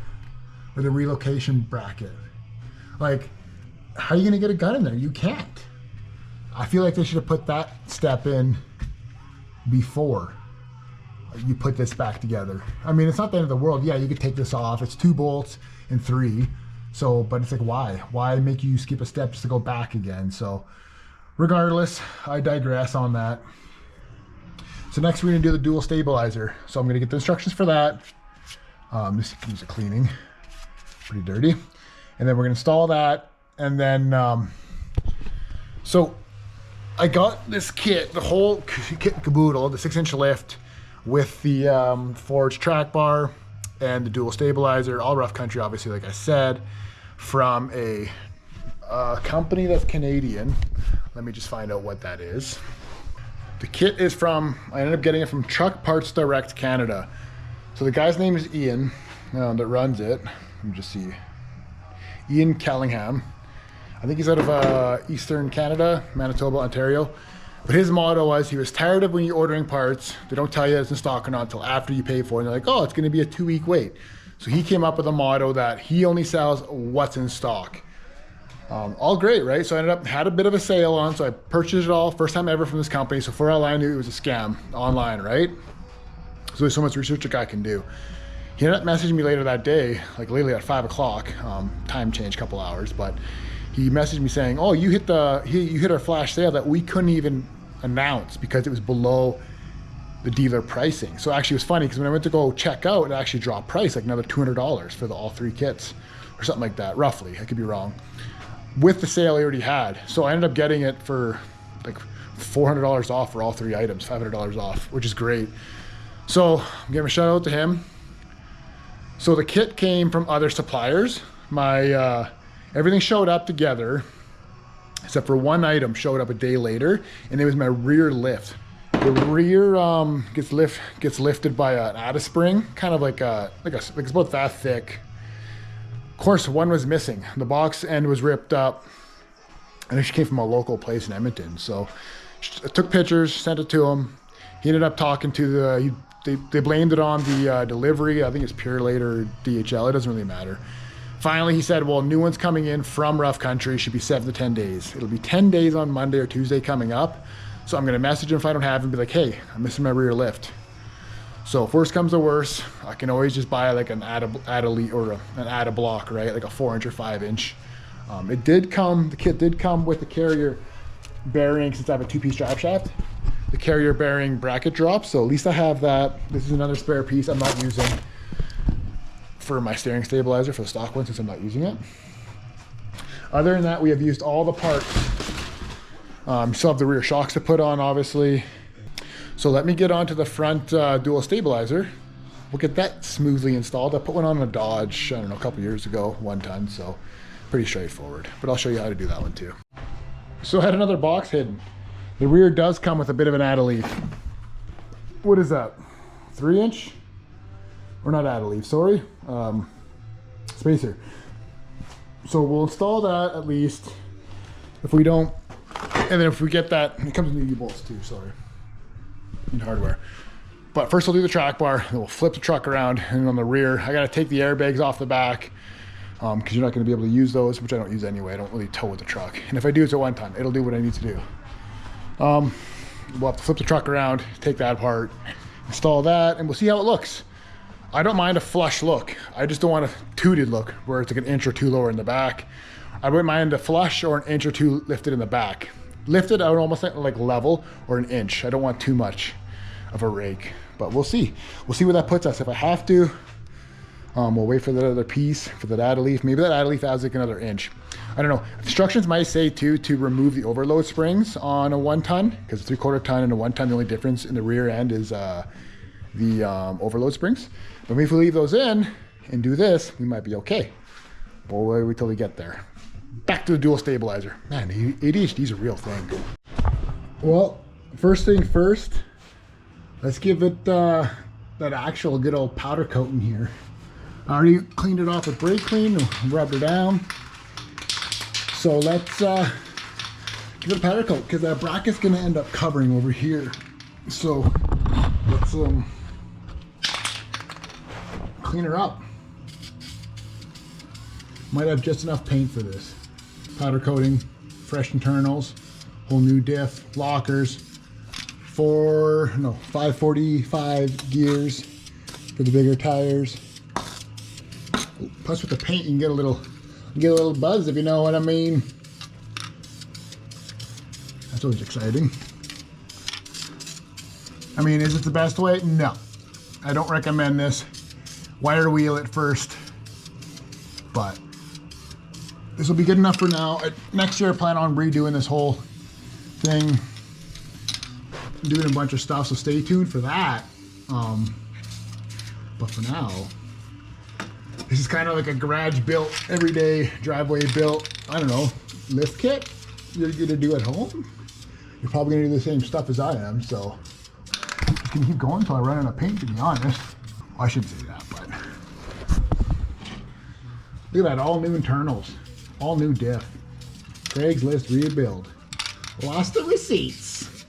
Or the relocation bracket? Like, how are you gonna get a gun in there? You can't. I feel like they should have put that step in before you put this back together. I mean, it's not the end of the world. Yeah, you could take this off. It's 2 bolts and 3. So, but it's like, why? Why make you skip a step just to go back again? So, regardless, I digress on that. So next we're gonna do the dual stabilizer. So I'm gonna get the instructions for that. This needs a cleaning. Pretty dirty. And then we're gonna install that. And then, so I got this kit, the whole kit and caboodle, the 6-inch lift with the forged track bar and the dual stabilizer, all rough country, obviously, like I said, from a company that's Canadian. Let me just find out what that is. The kit is from, I ended up getting it from Truck Parts Direct Canada. So the guy's name is Ian, that runs it. Let me just see. Ian Callingham. I think he's out of Eastern Canada, Manitoba, Ontario. But his motto was, he was tired of when you're ordering parts, they don't tell you it's in stock or not until after you pay for it. And they're like, oh, it's gonna be a 2-week wait. So he came up with a motto that he only sells what's in stock. All great, right? So I ended up, had a bit of a sale on, so I purchased it all, first time ever from this company. So for all I knew, it was a scam online, right? So there's so much research a guy can do. He ended up messaging me later that day, like literally at 5 o'clock, time change, couple hours, but he messaged me saying, oh, you hit our flash sale that we couldn't even announce because it was below the dealer pricing. So actually it was funny because when I went to go check out, it actually dropped price, like another $200 for all 3 kits or something like that, roughly, I could be wrong, with the sale I already had. So I ended up getting it for like $400 off for all 3 items, $500 off, which is great. So I'm giving a shout out to him. So the kit came from other suppliers. Everything showed up together, except for one item showed up a day later, and it was my rear lift. The rear gets lifted by an add-a spring, kind of like it's about that thick. Of course, one was missing. The box end was ripped up, and it came from a local place in Edmonton. So I took pictures, sent it to him. He ended up talking to they blamed it on the delivery. I think it's Pure Late or DHL. It doesn't really matter. Finally, he said, well, new one's coming in from rough country, should be 7 to 10 days. It'll be 10 days on Monday or Tuesday coming up. So I'm gonna message him if I don't have him, be like, hey, I'm missing my rear lift. So if worst comes to worst, I can always just buy like an add-a or an add-a-block, right? Like a 4-inch or 5-inch. The kit did come with the carrier bearing, since I have a 2-piece drive shaft, the carrier bearing bracket drop. So at least I have that. This is another spare piece I'm not using for my steering stabilizer for the stock one, since I'm not using it. Other than that, we have used all the parts. Still have the rear shocks to put on, obviously. So let me get onto the front dual stabilizer. We'll get that smoothly installed. I put one on a Dodge, I don't know, a couple years ago, 1 ton, so pretty straightforward. But I'll show you how to do that one too. So I had another box hidden. The rear does come with a bit of an add-a leaf. What is that? 3-inch? Or not add-a leaf, sorry. Spacer. So we'll install that at least. If we don't, and then if we get that, it comes with U-bolts too, sorry. And hardware. But first we'll do the track bar, then we'll flip the truck around, and on the rear, I gotta take the airbags off the back, because you're not gonna be able to use those, which I don't use anyway. I don't really tow with the truck. And if I do it at one time, it'll do what I need to do. We'll have to flip the truck around, take that apart, install that, and we'll see how it looks. I don't mind a flush look. I just don't want a tooted look where it's like an inch or two lower in the back. I wouldn't mind a flush or an inch or two lifted in the back. Lifted, I would almost like level or an inch. I don't want too much of a rake, but we'll see. We'll see where that puts us. If I have to, we'll wait for the other piece, for that add-a leaf. Maybe that add-a leaf adds like another inch. I don't know. Instructions might say too to remove the overload springs on a 1 ton, because a 3/4 ton and a 1 ton, the only difference in the rear end is the overload springs. But maybe if we leave those in and do this, we might be okay. But we'll wait till we get there. Back to the dual stabilizer. Man, ADHD is a real thing. Well, first thing first, let's give it that actual good old powder coat in here. I already cleaned it off with brake clean, rubbed it down. So let's give it a powder coat, because that bracket's gonna end up covering over here. So let's clean her up. Might have just enough paint for this. Powder coating, fresh internals, whole new diff, lockers, 545 gears for the bigger tires. Plus with the paint you can get a little buzz, if you know what I mean. That's always exciting. I mean, is it the best way? No. I don't recommend this. Wire wheel it first. But this will be good enough for now. Next year I plan on redoing this whole thing. Doing a bunch of stuff, so stay tuned for that. But for now, this is kind of like a garage built, everyday driveway built, I don't know, lift kit you're gonna do at home. You're probably gonna do the same stuff as I am, so just gonna keep going until I run out of paint, to be honest. Well, I shouldn't say that, but look at that, all new internals, all new diff. Craigslist rebuild. Lost the receipts.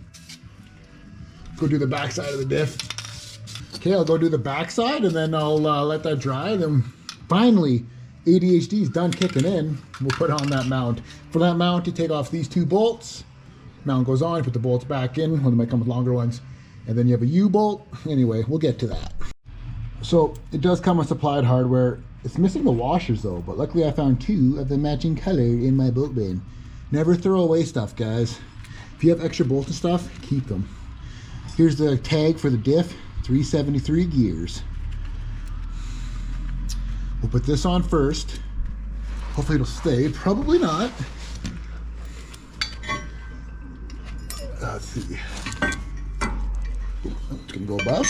Go do the backside of the diff. Okay, I'll go do the backside and then I'll let that dry. Then finally, ADHD is done kicking in. We'll put on that mount. For that mount, you take off these 2 bolts. Mount goes on, you put the bolts back in. Well, they might come with longer ones. And then you have a U-bolt. Anyway, we'll get to that. So it does come with supplied hardware. It's missing the washers though, but luckily I found 2 of the matching color in my boat bin. Never throw away stuff, guys. If you have extra bolts and stuff, keep them. Here's the tag for the diff, 373 gears. We'll put this on first. Hopefully it'll stay, probably not. Let's see. It's gonna go above.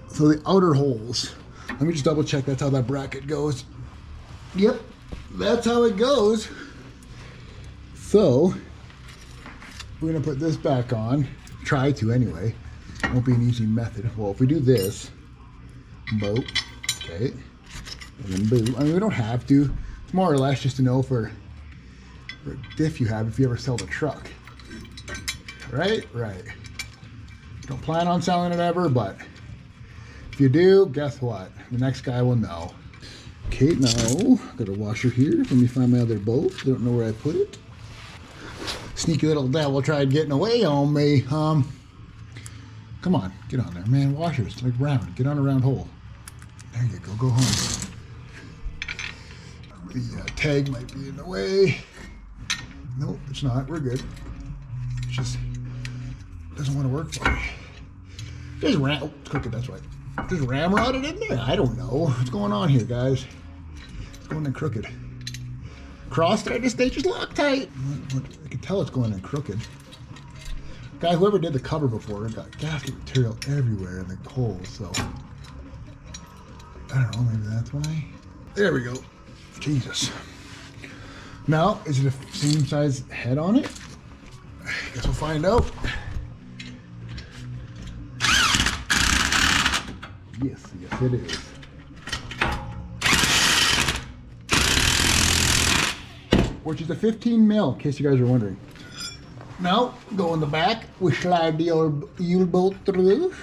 So the outer holes, let me just double check that's how that bracket goes. Yep, that's how it goes. So we're gonna put this back on, try to anyway. Won't be an easy method. Well, if we do this, boat, okay, and then boom. I mean, we don't have to. It's more or less just to know for a diff you have if you ever sell the truck. Right? Right. Don't plan on selling it ever, but if you do, guess what? The next guy will know. Okay, now, got a washer here. Let me find my other bolt. Don't know where I put it. Sneaky little devil tried getting away on me. Come on, get on there, man. Washers, like round. Get on a round hole. There you go, go home. The tag might be in the way. Nope, it's not. We're good. It just doesn't want to work for me. Just oh, it's crooked, that's right. Just ramrodded in there? I don't know. What's going on here, guys? It's going in crooked. Cross thread to stay just Loctite. I can tell it's going in crooked. Guy, whoever did the cover before got gasket material everywhere in the holes, so I don't know, maybe that's why. There we go. Jesus. Now, is it the same size head on it? Guess we'll find out. Yes, it is. Which is a 15 mil, in case you guys are wondering. Now, go in the back, we slide the old U-bolt through.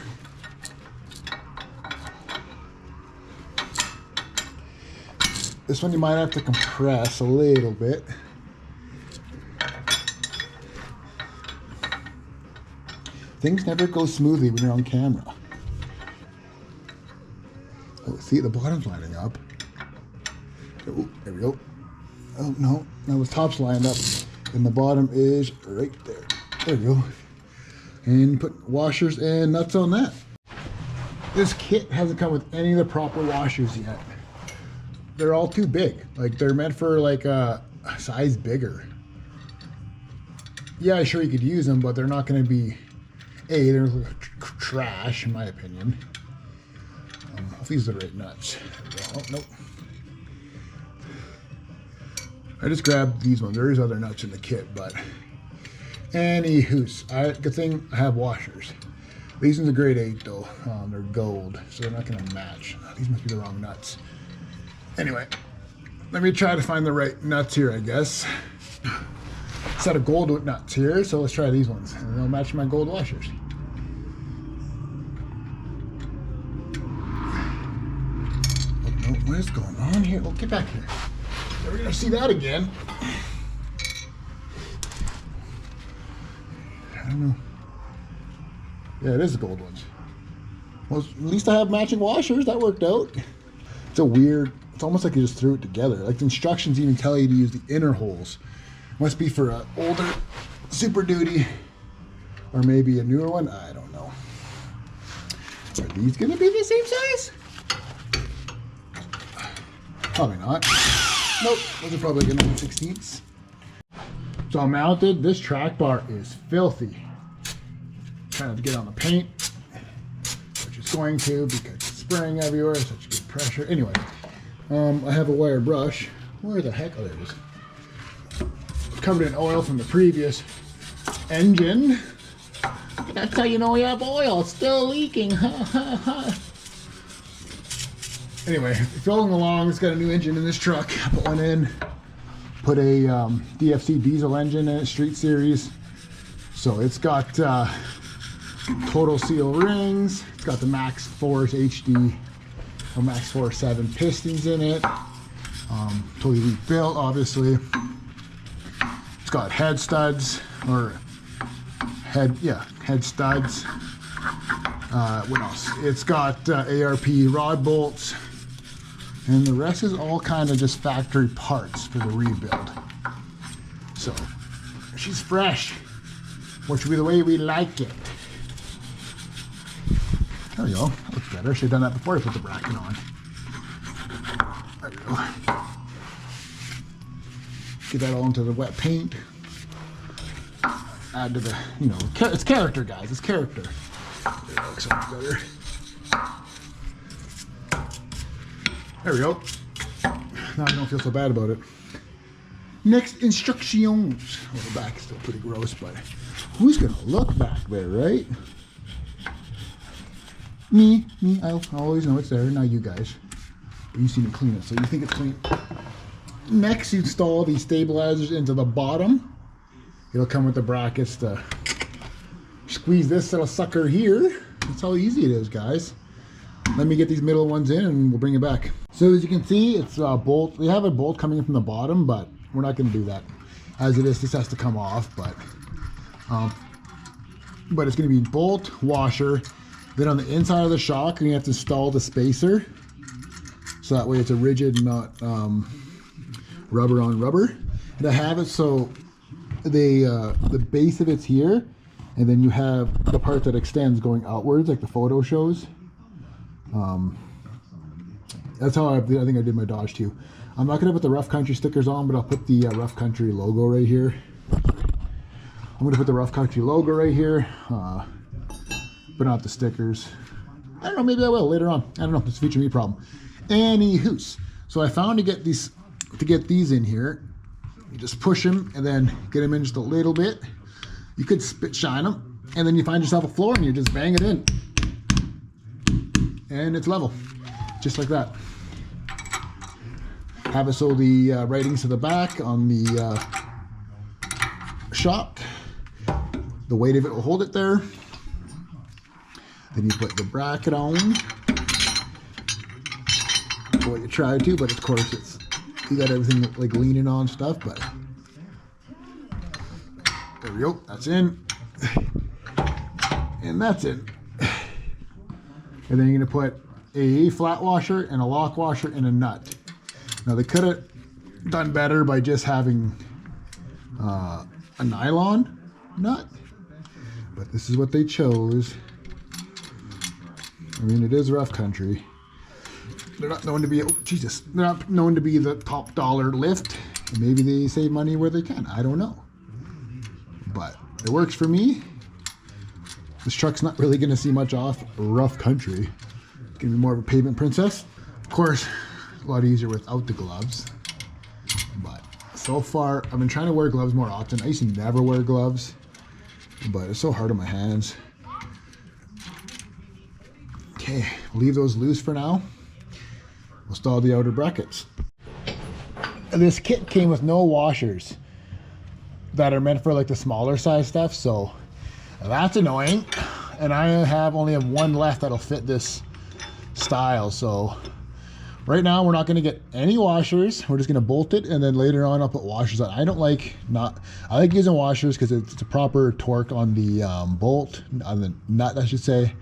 This one you might have to compress a little bit. Things never go smoothly when you're on camera. Oh, see, the bottom's lining up. Oh, there we go. Oh, no. Now the top's lined up, and the bottom is right there. There we go. And put washers and nuts on that. This kit hasn't come with any of the proper washers yet. They're all too big. Like, they're meant for like a size bigger. Yeah, sure you could use them, but they're not going to be, they're trash in my opinion. These are the right nuts. Oh, nope. I just grabbed these ones. There is other nuts in the kit, but anywho's, good thing I have washers. These ones are grade 8 though. They're gold, so they're not going to match. These must be the wrong nuts. Anyway, let me try to find the right nuts here, I guess. Set of gold nuts here, so let's try these ones, and they'll match my gold washers. Oh, no, what is going on here? Well, get back here. We're gonna see that again. I don't know. Yeah, it is the gold ones. Well, at least I have matching washers. That worked out. It's a weird, it's almost like you just threw it together. Like the instructions even tell you to use the inner holes. Must be for an older Superduty or maybe a newer one. I don't know. Are these gonna be the same size? Probably not. Nope, those are probably like 9/16. So I'm mounted. This track bar is filthy. Trying to get on the paint, which is going to because it's spraying everywhere. Such good pressure. Anyway, I have a wire brush. Where the heck? Oh, there it is. Covered in oil from the previous engine. That's how you know you have oil. It's still leaking. Anyway, filling along. It's got a new engine in this truck. Put one in. Put a DFC diesel engine in it, Street Series. So it's got total seal rings. It's got the Max Force HD or Max Force 7 pistons in it. Totally rebuilt, obviously. It's got head studs or head studs. What else? It's got ARP rod bolts. And the rest is all kind of just factory parts for the rebuild. So, she's fresh, which will be the way we like it. There we go. That looks better. Should have done that before I put the bracket on. There we go. Get that all into the wet paint. Add to the, it's character, guys. It's character. There, that looks so much better. There we go. Now I don't feel so bad about it. Next instructions. Well, the back is still pretty gross, but who's gonna look back there, right? Me. I always know it's there. Now you guys. You see me clean it, so you think it's clean. Next, you install these stabilizers into the bottom. It'll come with the brackets to squeeze this little sucker here. That's how easy it is, guys. Let me get these middle ones in and we'll bring it back. So as you can see, it's a bolt. We have a bolt coming in from the bottom, but we're not going to do that. As it is, this has to come off, but it's going to be bolt, washer. Then on the inside of the shock, you have to install the spacer. So that way it's a rigid, not rubber on rubber. And I have it so the base of it's here, and then you have the part that extends going outwards, like the photo shows. That's how I think I did my Dodge too. I'm not gonna put the Rough Country stickers on, but I'll put the Rough Country logo right here. I'm gonna put the Rough Country logo right here, but not the stickers. I don't know, maybe I will later on. I don't know, it's a future me problem. Anywho, so I found to get these in here, you just push them and then get them in just a little bit. You could spit shine them, and then you find yourself a floor and you just bang it in, and it's level, just like that. Have it so the writing's to the back on the shock. The weight of it will hold it there. Then you put the bracket on. Well, you try to, but of course it's, you got everything like leaning on stuff, but there we go, that's in. And that's in. And then you're gonna put a flat washer and a lock washer and a nut. Now they could have done better by just having a nylon nut, but this is what they chose. I mean, it is rough country. They're not known to be, oh Jesus, they're not known to be the top dollar lift. Maybe they save money where they can, I don't know. But it works for me. This truck's not really gonna see much off rough country. It's gonna be more of a pavement princess. Of course, a lot easier without the gloves. But so far, I've been trying to wear gloves more often. I used to never wear gloves, but it's so hard on my hands. Okay, leave those loose for now. We'll install the outer brackets. This kit came with no washers that are meant for like the smaller size stuff, so that's annoying. And I only have one left that'll fit this style. So right now we're not going to get any washers. We're just going to bolt it, and then later on I'll put washers on. I like using washers because it's a proper torque on the bolt, on the nut I should say.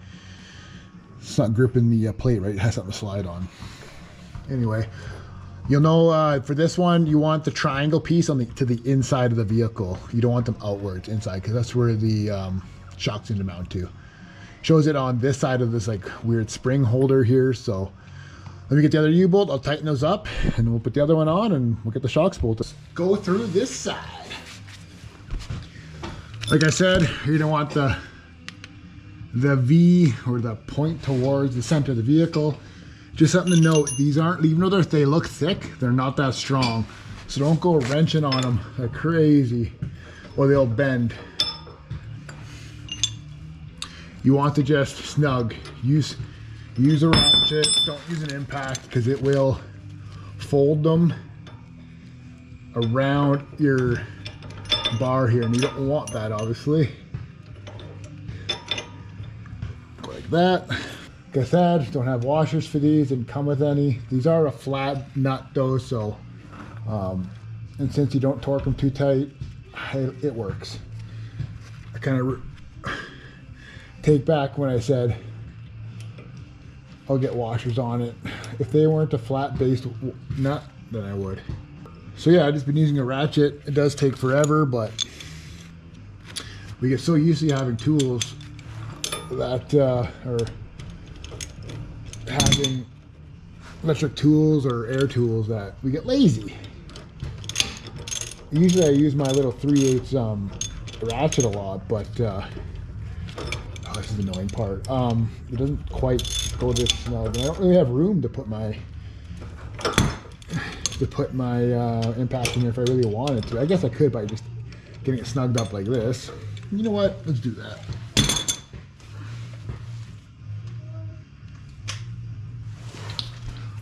It's not gripping the plate, right? It has something to slide on. Anyway, you'll know for this one, you want the triangle piece to the inside of the vehicle. You don't want them outwards, inside, because that's where the shock's going to mount to. Shows it on this side of this like weird spring holder here. So let me get the other U-bolt. I'll tighten those up, and we'll put the other one on, and we'll get the shocks bolted. Go through this side. Like I said, you're gonna want the V, or the point towards the center of the vehicle. Just something to note, these aren't, even though they look thick, they're not that strong. So don't go wrenching on them like crazy, or they'll bend. You want to just snug. Use a ratchet, don't use an impact, because it will fold them around your bar here, and you don't want that, obviously. Like that. Like I said, don't have washers for these, didn't come with any. These are a flat nut though, so and since you don't torque them too tight, it works. I kind of take back when I said I'll get washers on it. If they weren't a flat based nut, then I would. So yeah, I've just been using a ratchet. It does take forever, but we get so used to having tools that or having electric tools or air tools that we get lazy. Usually I use my little 3/8 ratchet a lot, but oh, this is the annoying part. It doesn't quite go this snug. I don't really have room to put my impact in here if I really wanted to. I guess I could by just getting it snugged up like this. You know what? Let's do that.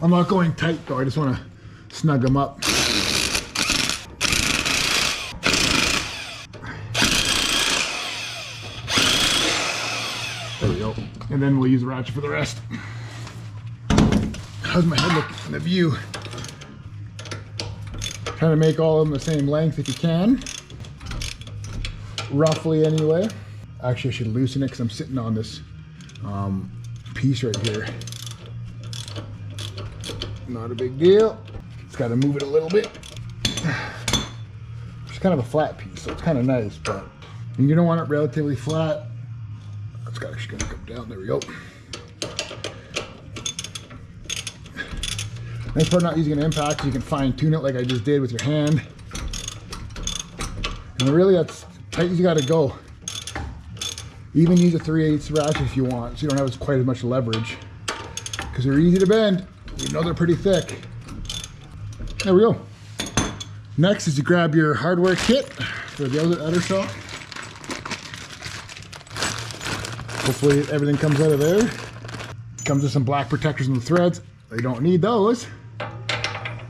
I'm not going tight though, I just want to snug them up. There we go. And then we'll use the ratchet for the rest. How's my head look in the view? Trying to make all of them the same length if you can. Roughly anyway. Actually I should loosen it because I'm sitting on this piece right here. Not a big deal. Just got to move it a little bit. It's kind of a flat piece, so it's kind of nice, but you don't want it relatively flat. That's actually going to come down. There we go. Nice part not using an impact, you can fine tune it like I just did with your hand. And really, that's tight as you got to go. Even use a 3/8 ratchet if you want, so you don't have quite as much leverage, because they're easy to bend. You know they're pretty thick. There we go. Next is you grab your hardware kit for the other shock. Hopefully everything comes out of there. Comes with some black protectors and the threads. They don't need those.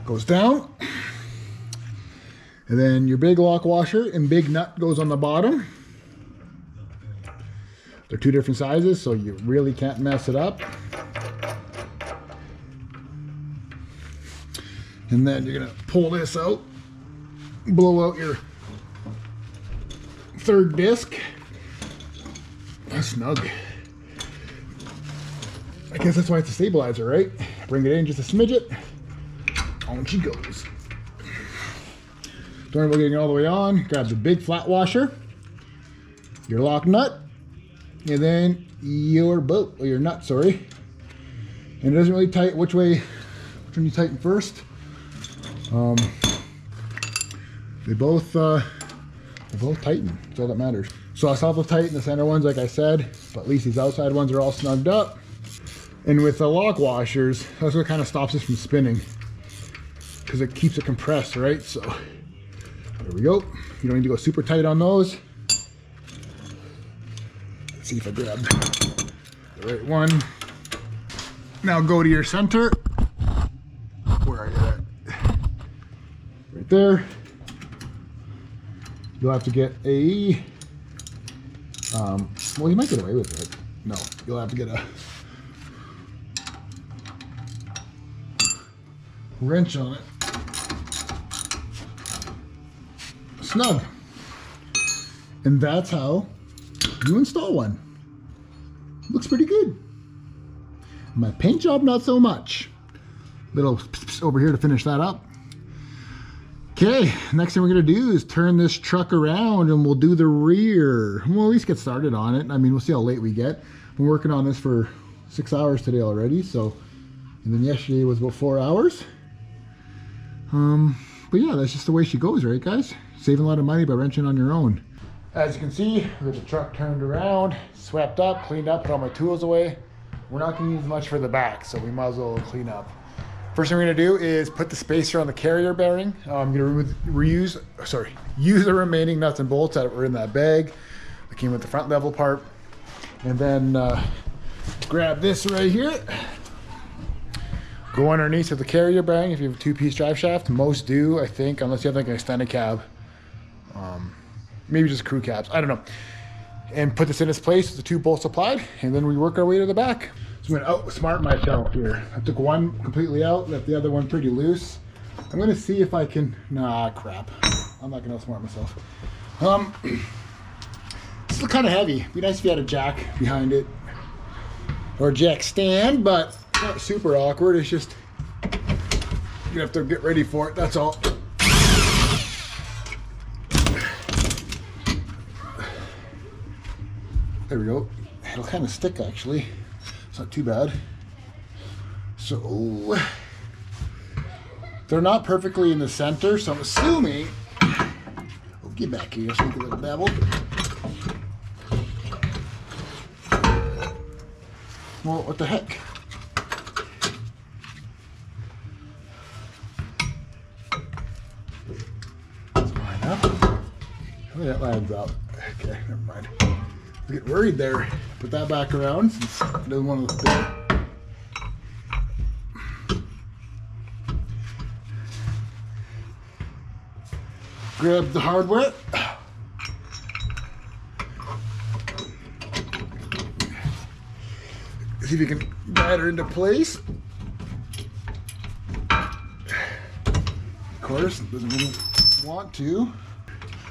Goes down. And then your big lock washer and big nut goes on the bottom. They're two different sizes, so you really can't mess it up. And then you're gonna pull this out, blow out your third disc. That's snug. I guess that's why it's a stabilizer, right? Bring it in just a smidget. On she goes. Don't worry about getting it all the way on. Grab the big flat washer, your lock nut, and then your bolt, or your nut, sorry. And it doesn't really tighten which one you tighten first. They both tighten. That's all that matters. So I still have to tighten the center ones, like I said, but at least these outside ones are all snugged up. And with the lock washers, that's what kind of stops this from spinning, because it keeps it compressed, right? So there we go. You don't need to go super tight on those. Let's see if I grab the right one. Now go to your center. Where are you at? Right there. You'll have to get a, well, you might get away with it. No, you'll have to get a wrench on it. Snug. And that's how you install one. Looks pretty good. My paint job, not so much. Little over here to finish that up. Okay, next thing we're gonna do is turn this truck around and we'll do the rear. We'll at least get started on it. I mean, we'll see how late we get. Been working on this for 6 hours today already, so, and then yesterday was about 4 hours. But yeah, that's just the way she goes, right guys? Saving a lot of money by wrenching on your own. As you can see, we have the truck turned around, swept up, cleaned up, put all my tools away. We're not gonna use much for the back, so we might as well clean up. First thing we're gonna do is put the spacer on the carrier bearing. I'm gonna use the remaining nuts and bolts that were in that bag that came with the front level part. And then grab this right here. Go underneath of the carrier bearing if you have a 2-piece drive shaft. Most do, I think, unless you have like an extended cab. Maybe just crew cabs, I don't know. And put this in its place with the 2 bolts applied, and then we work our way to the back. So I'm gonna outsmart myself here. I took one completely out, left the other one pretty loose. I'm gonna see if I can, nah, crap. I'm not gonna outsmart myself. This is kind of heavy. It'd be nice if you had a jack behind it, or a jack stand, but not super awkward. It's just, you have to get ready for it, that's all. There we go. It'll kind of stick actually. It's not too bad. So they're not perfectly in the center, so I'm assuming. Oh, get back here, so we can little dabble. Well, what the heck? Let's line up. Oh, that lines up. Okay, never mind. I get worried there. Put that back around since it doesn't want to look big. Grab the hardware. See if you can guide her into place. Of course, doesn't really want to.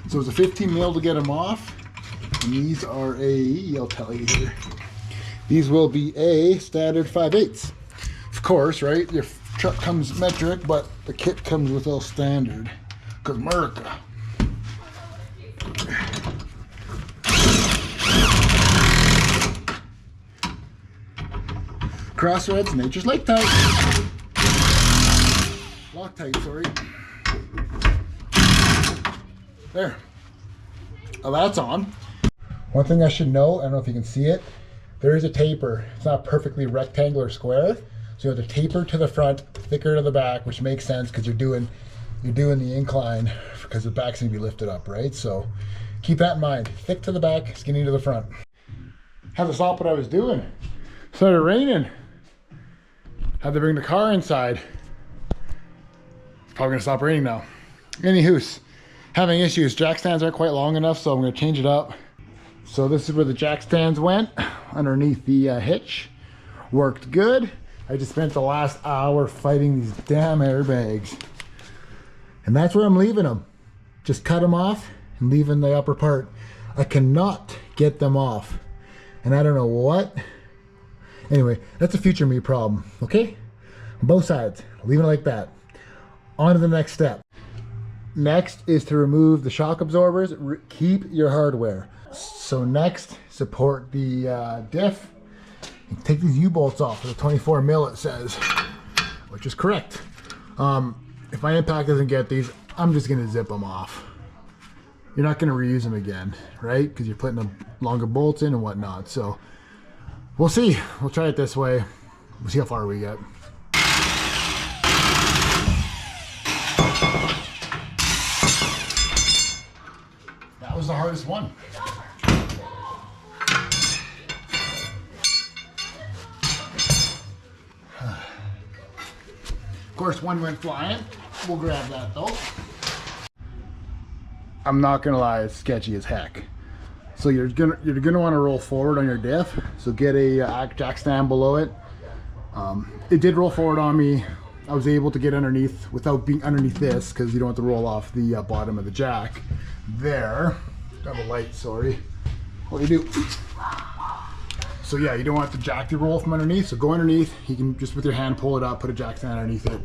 So it's a 15 mil to get them off. And these are I'll tell you here. These will be a standard 5/8. Of course, right? Your truck comes metric, but the kit comes with all standard. Because America. Crossroads, nature's Loctite. Loctite, sorry. There. Oh, that's on. One thing I should know, I don't know if you can see it, there is a taper. It's not perfectly rectangular square, So you have to taper to the front, thicker to the back, which makes sense because you're doing the incline because the back's gonna be lifted up, right? So keep that in mind. Thick to the back, skinny to the front. Had to stop what I was doing. Started raining. Had to bring the car inside. It's probably gonna stop raining now. Anywho's, having issues. Jack stands aren't quite long enough, so I'm gonna change it up. So this is where the jack stands went, underneath the hitch. Worked good. I just spent the last hour fighting these damn airbags. And that's where I'm leaving them. Just cut them off and leaving the upper part. I cannot get them off. And I don't know what. Anyway, that's a future me problem, okay? Both sides, leave it like that. On to the next step. Next is to remove the shock absorbers. Keep your hardware. So next, support the diff. And take these U-bolts off with a 24 mil, it says, which is correct. If my impact doesn't get these, I'm just gonna zip them off. You're not gonna reuse them again, right? Because you're putting the longer bolts in and whatnot. So we'll see. We'll try it this way. We'll see how far we get. That was the hardest one. Of course, one went flying. We'll grab that though. I'm not gonna lie, it's sketchy as heck. So you're gonna want to roll forward on your diff. So get a jack stand below it. It did roll forward on me. I was able to get underneath without being underneath this because you don't have to roll off the bottom of the jack. There, double light. Sorry. What do you do? So yeah, you don't want the jack to roll from underneath. So go underneath. You can just with your hand pull it up, put a jack stand underneath it.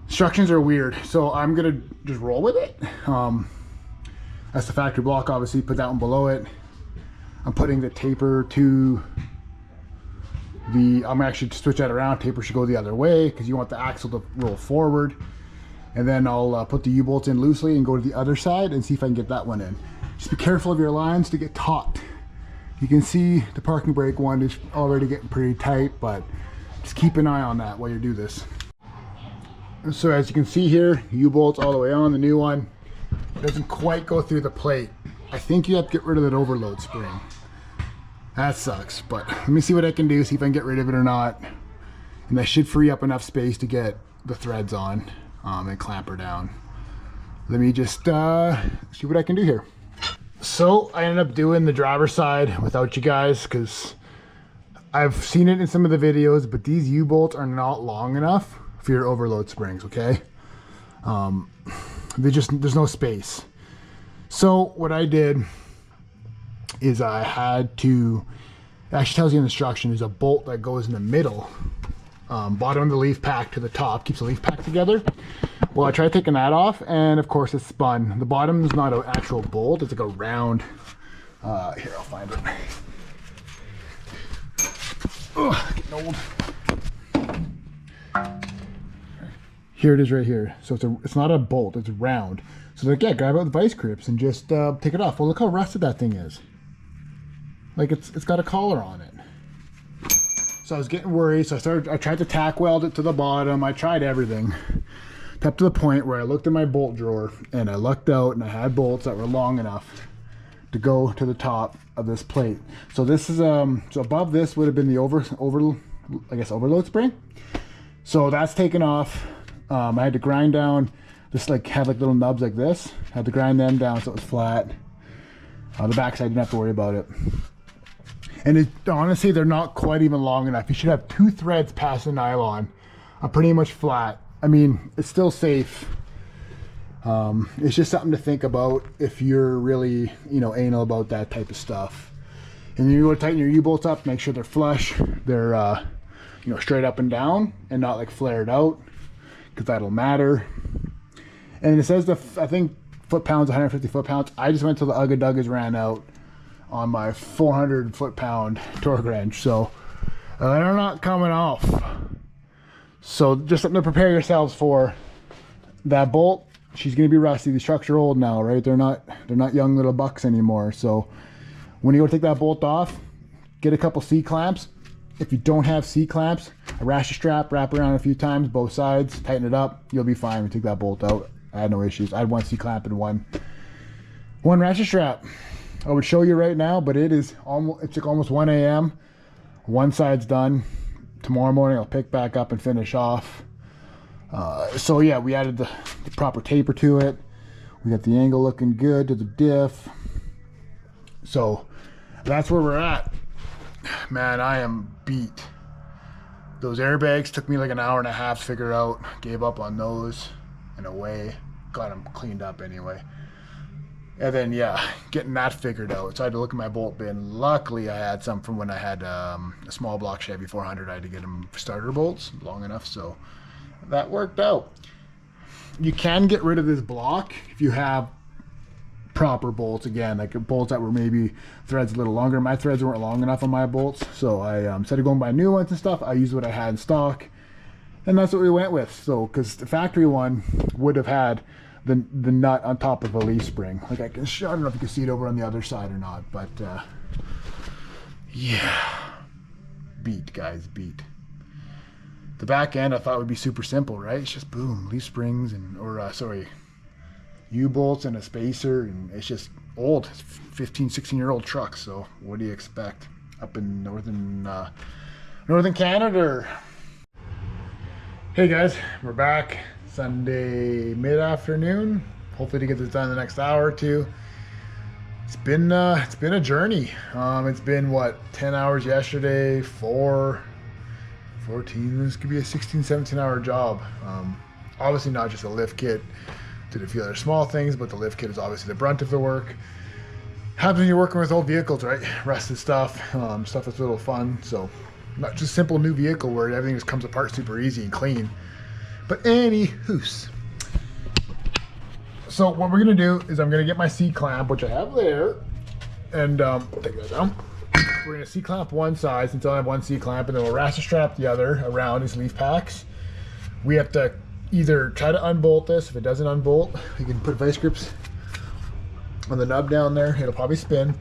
Instructions are weird, so I'm gonna just roll with it. That's the factory block, obviously. Put that one below it. I'm putting the taper to the, I'm actually to switch that around. Taper should go the other way because you want the axle to roll forward. And then I'll put the U-bolts in loosely and go to the other side and see if I can get that one in. Just be careful of your lines to get taut. You can see the parking brake one is already getting pretty tight, but just keep an eye on that while you do this. So as you can see here, U-bolts all the way on, the new one. It doesn't quite go through the plate. I think you have to get rid of that overload spring. That sucks, but let me see what I can do, see if I can get rid of it or not. And that should free up enough space to get the threads on and clamp her down. Let me just see what I can do here. So I ended up doing the driver's side without you guys because I've seen it in some of the videos, but these U-bolts are not long enough for your overload springs, okay? There's no space. So what I did is I had to, it actually tells you in the instruction, there's a bolt that goes in the middle, bottom of the leaf pack to the top, keeps the leaf pack together. Well, I tried taking that off and of course it spun. The bottom is not an actual bolt, it's like a round, here I'll find it. Ugh, getting old. Here it is right here. So it's not a bolt, it's round. So like, yeah, grab it with vice grips and just take it off. Well, look how rusted that thing is. Like it's got a collar on it. So I was getting worried. So I tried to tack weld it to the bottom. I tried everything. Up to the point where I looked in my bolt drawer and I lucked out and I had bolts that were long enough to go to the top of this plate. So this is so above this would have been the overload spring. So that's taken off. I had to grind down, just like had like little nubs like this. Had to grind them down so it was flat. The backside didn't have to worry about it. And honestly, they're not quite even long enough. You should have 2 threads past the nylon. I'm pretty much flat. I mean, it's still safe. It's just something to think about if you're really, anal about that type of stuff. And you want to tighten your U-bolts up, make sure they're flush. They're, straight up and down and not like flared out, because that'll matter. And it says I think foot-pounds, 150 foot-pounds. I just went till the Ugga-Duggas ran out on my 400 foot-pound torque wrench. So they're not coming off. So just something to prepare yourselves for. That bolt, she's gonna be rusty. These trucks are old now, right? They're not young little bucks anymore. So when you go take that bolt off, get a couple C-clamps if you don't have C-clamps, a ratchet strap, wrap around a few times, both sides, tighten it up, you'll be fine. We took that bolt out. I had no issues. I had one C-clamp and one ratchet strap. I would show you right now, but it's like almost 1 a.m. One side's done. Tomorrow morning I'll pick back up and finish off. So yeah, we added the proper taper to it. We got the angle looking good to the diff. So that's where we're at. Man, I am beat. Those airbags took me like an hour and a half to figure out. Gave up on those in a way. Got them cleaned up anyway. And then yeah, getting that figured out. So I had to look at my bolt bin. Luckily I had some from when I had a small block Chevy 400. I had to get them starter bolts long enough, so that worked out. You can get rid of this block if you have proper bolts, again, like bolts that were maybe threads a little longer. My threads weren't long enough on my bolts, so I instead of going by new ones and stuff, I used what I had in stock, and that's what we went with. So because the factory one would have had the nut on top of a leaf spring, like I don't know if you can see it over on the other side or not, but yeah, beat, guys, beat. The back end I thought would be super simple, right? It's just boom, leaf springs and U-bolts and a spacer, and it's just old. It's 15, 16-year-old truck, so what do you expect up in northern Canada? Hey guys, we're back Sunday mid-afternoon. Hopefully to get this done in the next hour or two. It's been a journey. It's been what, 10 hours yesterday, 14, this could be a 16, 17-hour job. Obviously not just a lift kit. Did a few other small things, but the lift kit is obviously the brunt of the work. Happens when you're working with old vehicles, right? Rusted stuff, stuff that's a little fun. So not just simple new vehicle where everything just comes apart super easy and clean. But anywhoos. So what we're gonna do is I'm gonna get my C-clamp, which I have there, and take that down. We're gonna C-clamp one side since I have one C-clamp, and then we'll ratchet strap the other around these leaf packs. We have to either try to unbolt this. If it doesn't unbolt, you can put vice grips on the nub down there. It'll probably spin.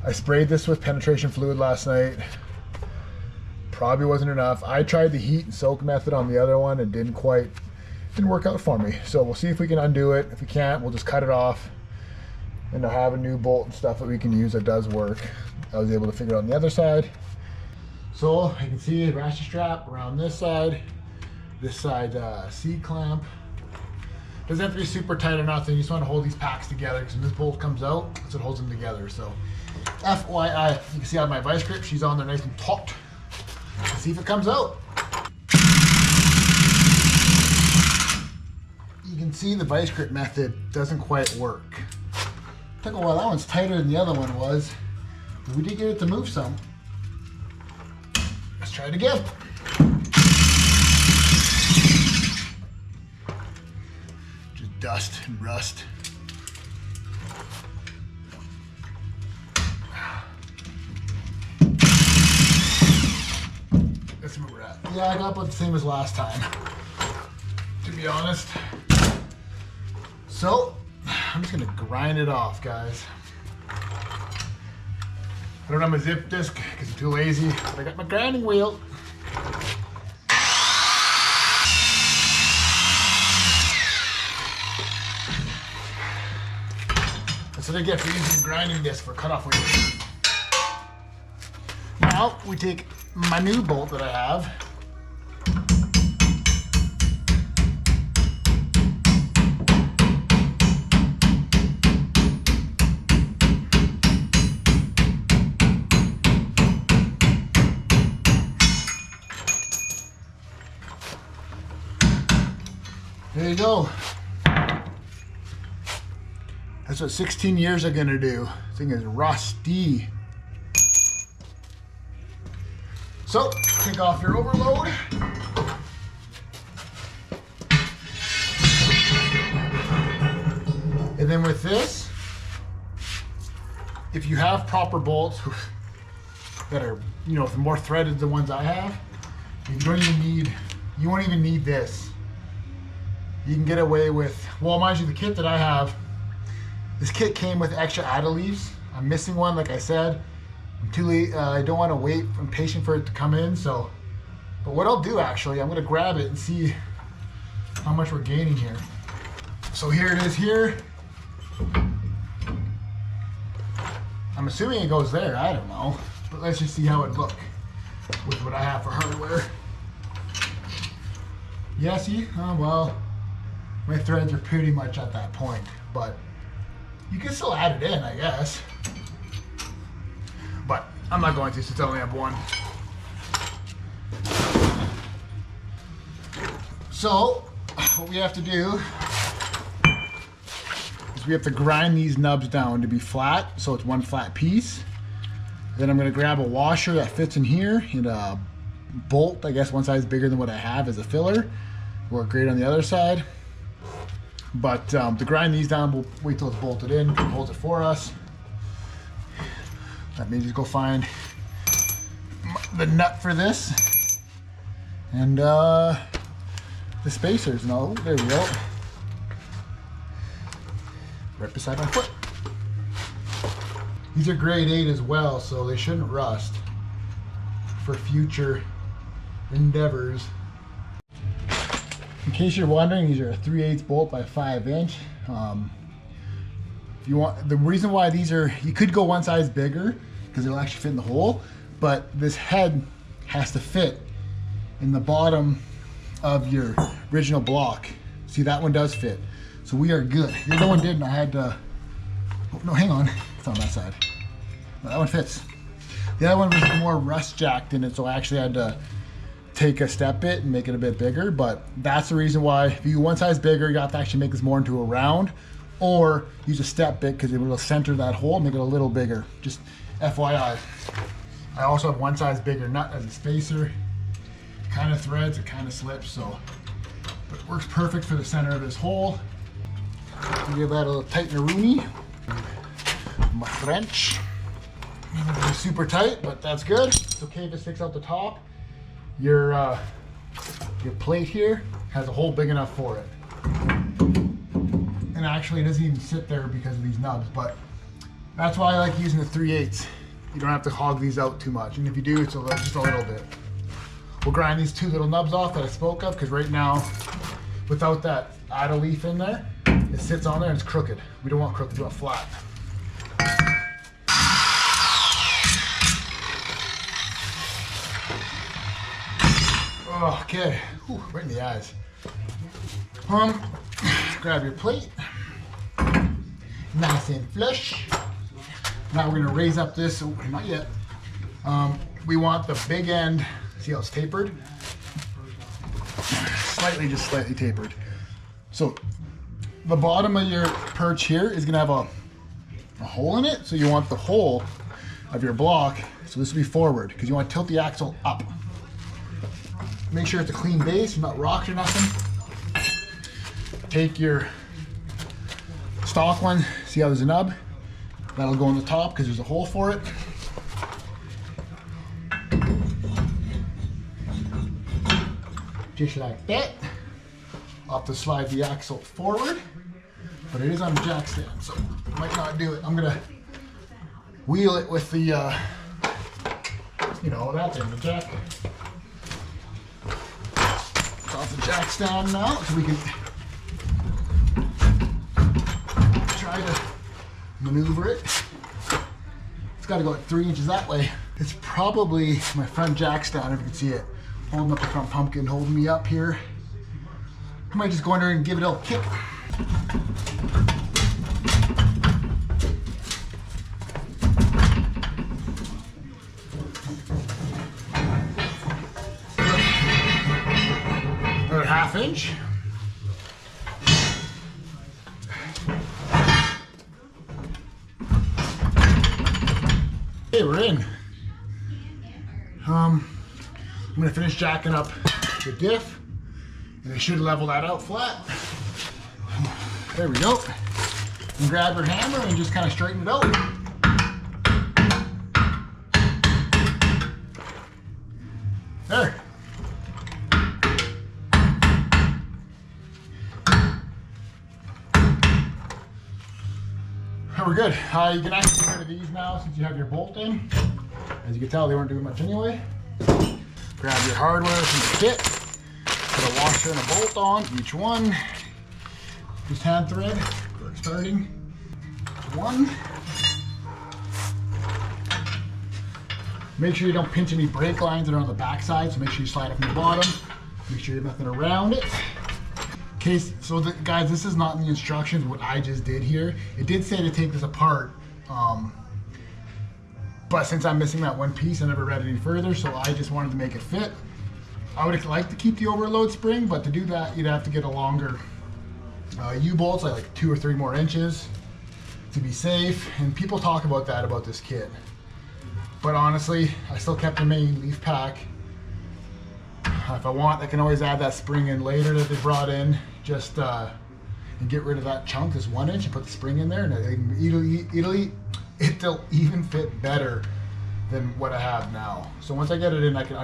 I sprayed this with penetration fluid last night. Probably wasn't enough. I tried the heat and soak method on the other one. It didn't work out for me. So we'll see if we can undo it. If we can't, we'll just cut it off. And I'll have a new bolt and stuff that we can use that does work. I was able to figure out on the other side. So you can see a ratchet strap around this side. This side C-clamp. Doesn't have to be super tight or nothing. You just want to hold these packs together because when this bolt comes out, that's what holds them together. So FYI, you can see on my vice grip, she's on there nice and taut. Let's see if it comes out. You can see the vice grip method doesn't quite work. Took a while. That one's tighter than the other one was. But we did get it to move some. Let's try it again. Dust and rust. That's where we're at. Yeah, I got about the same as last time, to be honest. So, I'm just gonna grind it off, guys. I don't have my zip disc because I'm too lazy, but I got my grinding wheel. That's what I get for using a grinding disc for cutoff wheel. Now we take my new bolt that I have. There you go. That's what 16 years are gonna do. This thing is rusty. So, take off your overload. And then with this, if you have proper bolts that are, you know, more threaded than the ones I have, you won't even need this. You can get away with, well, mind you, the kit that I have, this kit came with extra add leaves. I'm missing one, like I said. I'm too late. I don't want to wait. I'm patient for it to come in. So, but what I'll do actually, I'm gonna grab it and see how much we're gaining here. So here it is here. I'm assuming it goes there. I don't know, but let's just see how it look with what I have for hardware. Yeah, see? Oh, well, my threads are pretty much at that point, but you can still add it in, I guess. But I'm not going to since I only have one. So, what we have to do is we have to grind these nubs down to be flat, so it's one flat piece. Then I'm going to grab a washer that fits in here and a bolt, I guess one size bigger than what I have as a filler. Work great on the other side. But to grind these down, we'll wait till it's bolted in. It holds it for us. Let me just go find the nut for this. And the spacers. No, there we go. Right beside my foot. These are grade 8 as well, so they shouldn't rust for future endeavors. In case you're wondering, these are a 3/8 bolt by 5 inch. If you want, the reason why these are, you could go one size bigger because it'll actually fit in the hole, but this head has to fit in the bottom of your original block. See, that one does fit, so we are good. The other one didn't. I had to. Oh, no, hang on. It's on that side. No, that one fits. The other one was more rust jacked in it, so I actually had to take a step bit and make it a bit bigger. But that's the reason why, if you go one size bigger, you have to actually make this more into a round, or use a step bit because it will center that hole and make it a little bigger. Just FYI. I also have one size bigger nut as a spacer. Kind of threads, it kind of slips, so, but it works perfect for the center of this hole. Give that a little tighten-a-rooney. My French. It's super tight, but that's good. It's okay if it sticks out the top. Your plate here has a hole big enough for it. And actually it doesn't even sit there because of these nubs, but that's why I like using the 3/8. You don't have to hog these out too much, and if you do, it's just a little bit. We'll grind these two little nubs off that I spoke of, because right now, without that idle leaf in there, it sits on there and it's crooked. We don't want crooked, we want flat. Okay, whew, right in the eyes. Grab your plate, nice and flush. Now we're gonna raise up this, oh, not yet. We want the big end, see how it's tapered? Slightly, just slightly tapered. So the bottom of your perch here is gonna have a hole in it. So you want the hole of your block, so this will be forward, because you want to tilt the axle up. Make sure it's a clean base, not rocked or nothing. Take your stock one, see how there's a nub? That'll go on the top because there's a hole for it. Just like that. I'll have to slide the axle forward, but it is on the jack stand, so I might not do it. I'm gonna wheel it with the, you know, that's in the jack. It's off the jack stand now, so we can try to maneuver it. It's got to go like 3 inches that way. It's probably my front jack stand, if you can see it, holding up the front pumpkin, holding me up here. I might just go in there and give it a little kick. Another 1/2 inch. Okay, we're in. I'm gonna finish jacking up the diff, and it should level that out flat. There we go. And grab your hammer and just kind of straighten it out. There. We're good. You can actually get rid of these now since you have your bolt in. As you can tell, they weren't doing much anyway. Grab your hardware from the kit. Put a washer and a bolt on each one. Just hand thread for starting. One. Make sure you don't pinch any brake lines that are on the back side, so make sure you slide it from the bottom. Make sure you have nothing around it. Guys, this is not in the instructions what I just did here. It did say to take this apart, but since I'm missing that one piece, I never read it any further, so I just wanted to make it fit. I would like to keep the overload spring, but to do that, you'd have to get a longer U-bolts, like 2 or 3 more inches to be safe. And people talk about that about this kit. But honestly, I still kept the main leaf pack. If I want, I can always add that spring in later that they brought in, just and get rid of that chunk, this 1 inch, and put the spring in there, and it'll even fit better than what I have now. So once I get it in, I can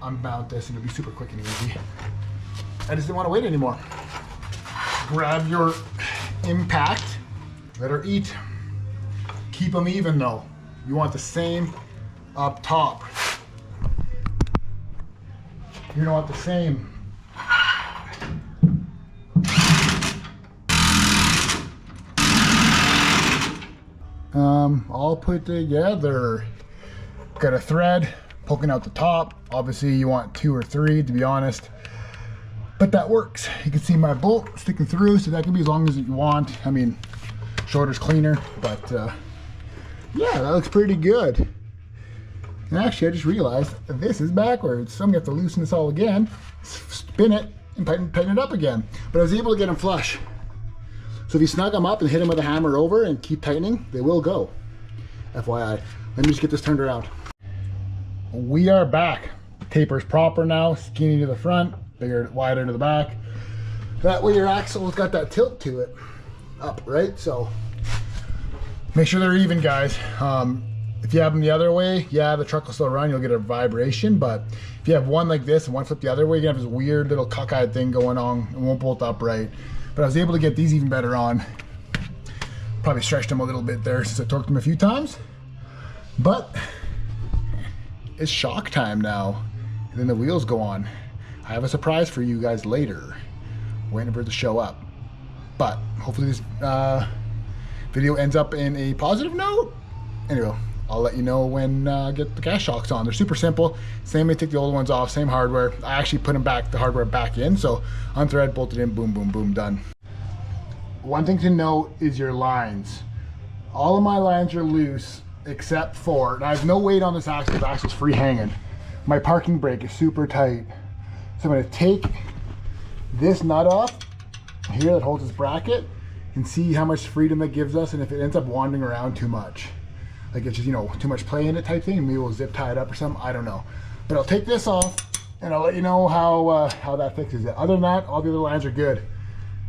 unmount this, and it'll be super quick and easy. I just didn't want to wait anymore. Grab your impact, let her eat. Keep them even though. You want the same up top. You don't want the same. All put together. Got a thread poking out the top. Obviously you want 2 or 3 to be honest, but that works. You can see my bolt sticking through, so that can be as long as you want. I mean, shorter's cleaner, but yeah, that looks pretty good. And actually, I just realized that this is backwards, so I'm gonna have to loosen this all again, spin it, and tighten it up again. But I was able to get them flush. So if you snug them up and hit them with a hammer over and keep tightening, they will go. FYI. Let me just get this turned around. We are back. Taper's proper now, skinny to the front, bigger, wider to the back. That way your axle's got that tilt to it, up, right? So make sure they're even, guys. If you have them the other way, yeah, the truck will still run, you'll get a vibration, but if you have one like this and one flip the other way, you're gonna have this weird little cockeyed thing going on. It won't bolt up right. But I was able to get these even better on. Probably stretched them a little bit there since I torqued them a few times. But it's shock time now. And then the wheels go on. I have a surprise for you guys later. Waiting for it to show up. But hopefully this video ends up in a positive note. Anyway, I'll let you know when I get the gas shocks on. They're super simple. Same way, take the old ones off, same hardware. I actually put them back, the hardware back in. So unthread, bolted in, boom, boom, boom, done. One thing to note is your lines. All of my lines are loose except for, and I have no weight on this axle, the axle's free hanging. My parking brake is super tight. So I'm gonna take this nut off here that holds this bracket and see how much freedom that gives us, and if it ends up wandering around too much. Like it's just, you know, too much play in it type thing, and maybe we'll zip tie it up or something, I don't know. But I'll take this off and I'll let you know how that fixes it. Other than that, all the other lines are good.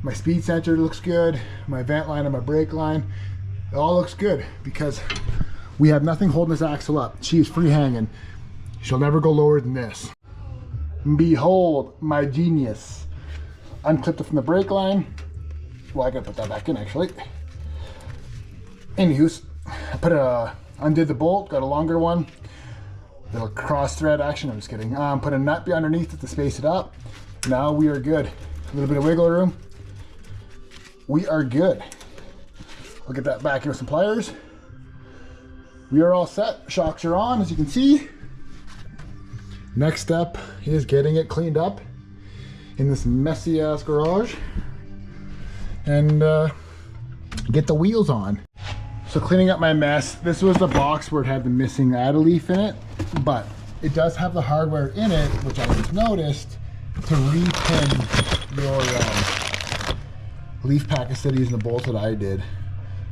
My speed sensor looks good, my vent line and my brake line, it all looks good because we have nothing holding this axle up. She is free hanging. She'll never go lower than this. Behold my genius. Unclipped it from the brake line. Well, I gotta put that back in actually. Anywho, I undid the bolt, got a longer one. Little cross thread action, I'm just kidding. Put a nut underneath it to space it up. Now we are good. A little bit of wiggle room. We are good. I'll get that back in with some pliers. We are all set. Shocks are on, as you can see. Next step is getting it cleaned up in this messy ass garage and get the wheels on. So cleaning up my mess, this was the box where it had the missing add-a leaf in it, but it does have the hardware in it, which I just noticed, to repin your leaf pack instead of using the bolt that I did.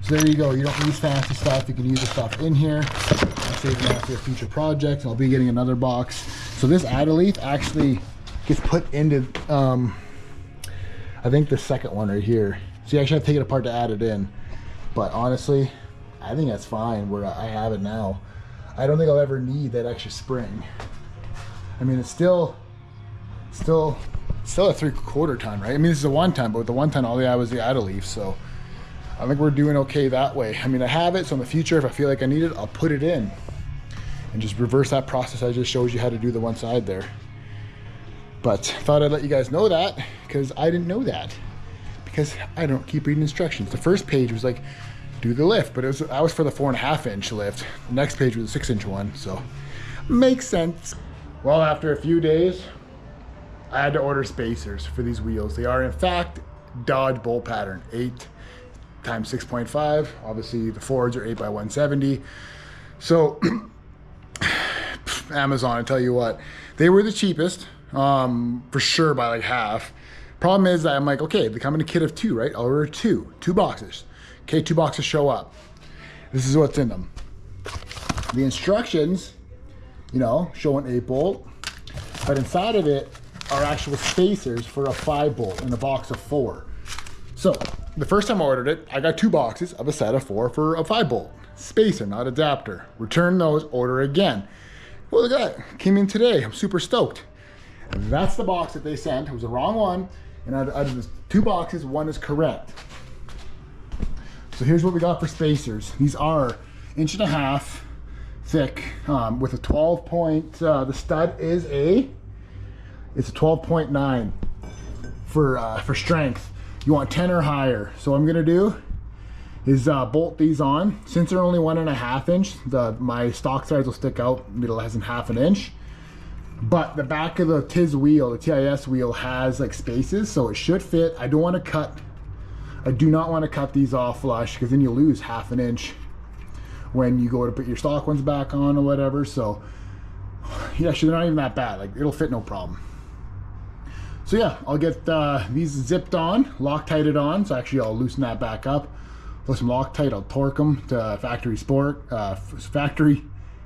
So there you go, you don't need fancy stuff, you can use the stuff in here. I'm saving that for future projects, and I'll be getting another box. So this add-a leaf actually gets put into, I think the second one right here. So you actually have to take it apart to add it in. But honestly, I think that's fine where I have it now. I don't think I'll ever need that extra spring. I mean, it's still a 3/4 ton, right? I mean, this is a 1 ton, but with the 1 ton, all they had was the add-a leaf. So I think we're doing okay that way. I mean, I have it, so in the future, if I feel like I need it, I'll put it in. and just reverse that process I just showed you how to do the one side there. But thought I'd let you guys know that, because I didn't know that, because I don't keep reading instructions. The first page was like, do the lift, but that was for the 4.5 inch lift. The next page was a 6 inch one, so makes sense. Well, after a few days, I had to order spacers for these wheels. They are in fact Dodge bolt pattern, 8 times 6.5. Obviously the Fords are 8 by 170. So Amazon, I tell you what, they were the cheapest, for sure, by like half. Problem is that I'm like, okay, they come in a kit of 2, right? I'll order two boxes. Okay, 2 boxes show up. This is what's in them. The instructions, you know, show an 8 bolt, but inside of it are actual spacers for a 5 bolt in a box of 4. So the first time I ordered it, I got 2 boxes of a set of 4 for a 5 bolt. Spacer, not adapter. Return those, order again. Well, look at that, came in today. I'm super stoked. And that's the box that they sent. It was the wrong one. And out of the 2 boxes, 1 is correct. So here's what we got for spacers. These are 1.5 inches thick, with a 12 point, the stud is it's a 12.9 for strength. You want 10 or higher. So what I'm gonna do is bolt these on. Since they're only 1.5 inch, my stock size will stick out, middle has 1/2 inch. But the back of the TIS wheel, the TIS wheel, has like spaces, so it should fit. I do not want to cut these off flush, because then you lose 1/2 inch when you go to put your stock ones back on or whatever. So yeah, actually they're not even that bad. Like, it'll fit no problem. So yeah, I'll get these zipped on, Loctited on. So actually I'll loosen that back up. With some Loctite, I'll torque them to factory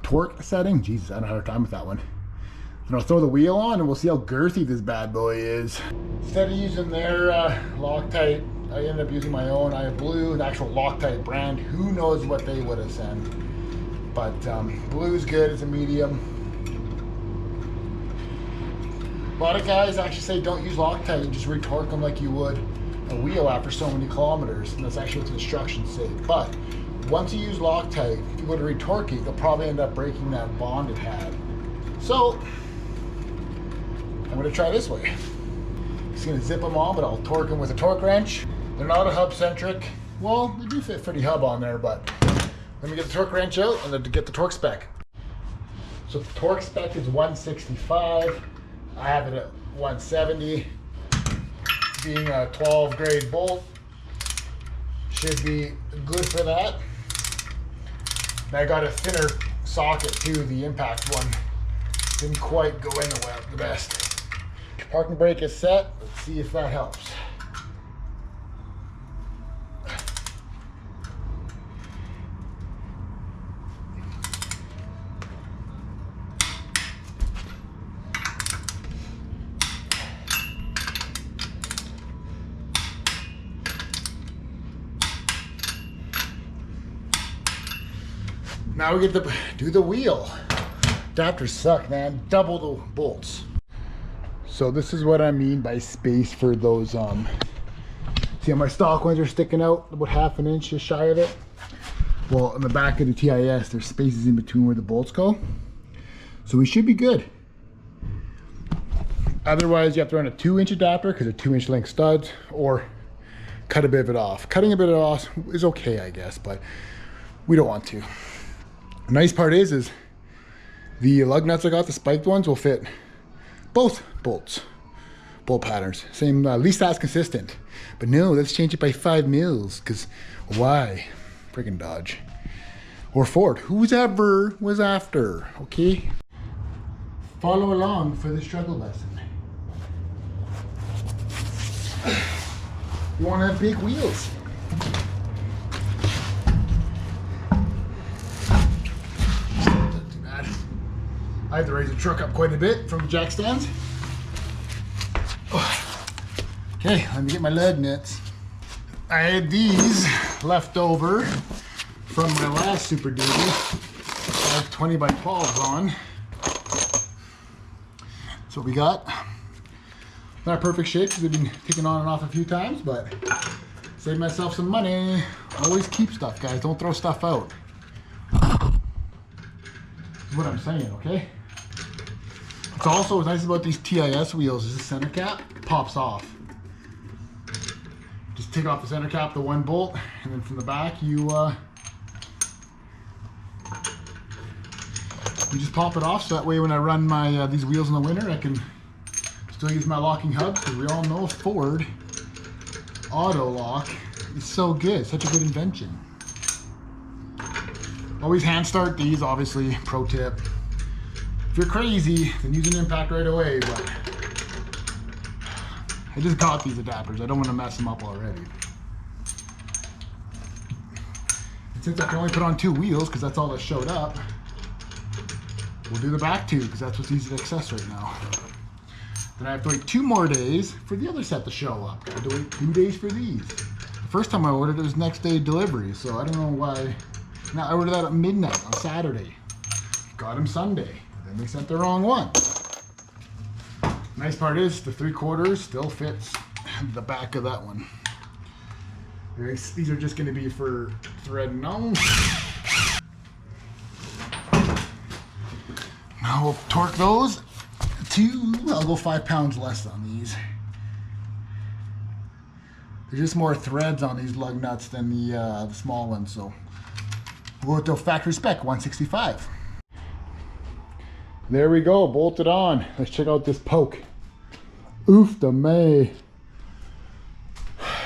torque setting. Jesus, I don't have a time with that one. And I'll throw the wheel on and we'll see how girthy this bad boy is. Instead of using their Loctite, I ended up using my own. I have Blue, an actual Loctite brand. Who knows what they would have sent. But Blue's good, it's a medium. A lot of guys actually say don't use Loctite, and just retorque them like you would a wheel after so many kilometers. And that's actually what the instructions say. But once you use Loctite, if you go to retorque it, you'll probably end up breaking that bond it had. So I'm gonna try this way. Just gonna zip them on, but I'll torque them with a torque wrench. They're not a hub centric. Well, they do fit for the hub on there, but let me get the torque wrench out and then get the torque spec. So the torque spec is 165. I have it at 170. Being a 12 grade bolt, should be good for that. And I got a thinner socket too. The impact one didn't quite go in the best. Parking brake is set. Let's see if that helps. Now we get to do the wheel. Adapters suck, man. Double the bolts. So this is what I mean by space for those, see how my stock ones are sticking out about 1/2 inch, just shy of it? Well, in the back of the TIS, there's spaces in between where the bolts go. So we should be good. Otherwise, you have to run a 2-inch adapter because they're 2-inch length studs, or cut a bit of it off. Cutting a bit of it off is okay, I guess, but we don't want to. The nice part is the lug nuts I got, the spiked ones, will fit both bolts, bolt patterns. Same, at least that's consistent. But no, let's change it by 5 mils, because why? Friggin' Dodge. Or Ford, who's ever was after, okay? Follow along for the struggle lesson. You want to have big wheels. Not too bad. I had to raise the truck up quite a bit from the jack stands. Okay, let me get my lug nuts. I had these left over from my last Superduty. I have 20 by 12s on. So we got. Not perfect shape because they've been taken on and off a few times, but save myself some money. Always keep stuff, guys. Don't throw stuff out. is what I'm saying, okay? It's also what's nice about these TIS wheels is the center cap pops off. Just take off the center cap, the one bolt, and then from the back you just pop it off, so that way when I run my these wheels in the winter I can still use my locking hubs, because we all know Ford auto lock is so good, such a good invention. Always hand start these, obviously, pro tip. If you're crazy, then use an impact right away, but I just got these adapters. I don't want to mess them up already. And since I can only put on 2 wheels, because that's all that showed up, we'll do the back 2, because that's what's easy to access right now. Then I have to wait 2 more days for the other set to show up. I have to wait 2 days for these. The first time I ordered it was next day delivery, so I don't know why. Now I ordered that at midnight on Saturday. Got them Sunday. Then they sent the wrong one. Nice part is the 3/4 still fits the back of that one. These are just going to be for threading on. Now we'll torque those to, I'll go 5 pounds less on these. There's just more threads on these lug nuts than the small ones, so we'll go to factory spec 165. There we go, bolted on. Let's check out this poke. Oof the may.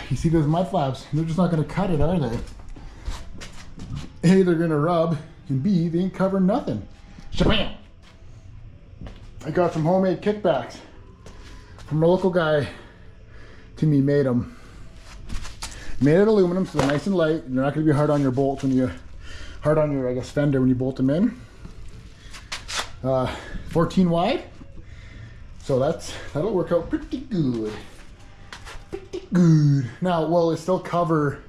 You see those mud flaps? They're just not going to cut it, are they? A, they're going to rub, and B, they ain't covering nothing. Shabam! I got some homemade kickbacks from a local guy. To me, made them. Made of aluminum, so they're nice and light. They're not going to be hard on your bolts when you, hard on your, I guess, fender when you bolt them in. 14 wide, so that'll work out pretty good. Pretty good. Now, will it still cover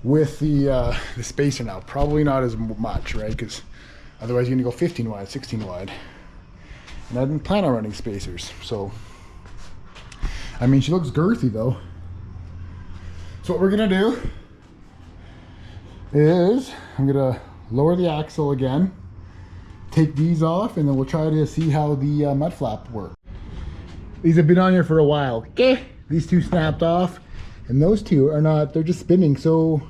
with the spacer now? Probably not as much, right? Because otherwise you're gonna go 15 wide, 16 wide. And I didn't plan on running spacers, so I mean, she looks girthy though. So what we're gonna do is I'm gonna lower the axle again, take these off, and then we'll try to see how the mud flap works. These have been on here for a while. Okay, these 2 snapped off, and those 2 are not, they're just spinning. So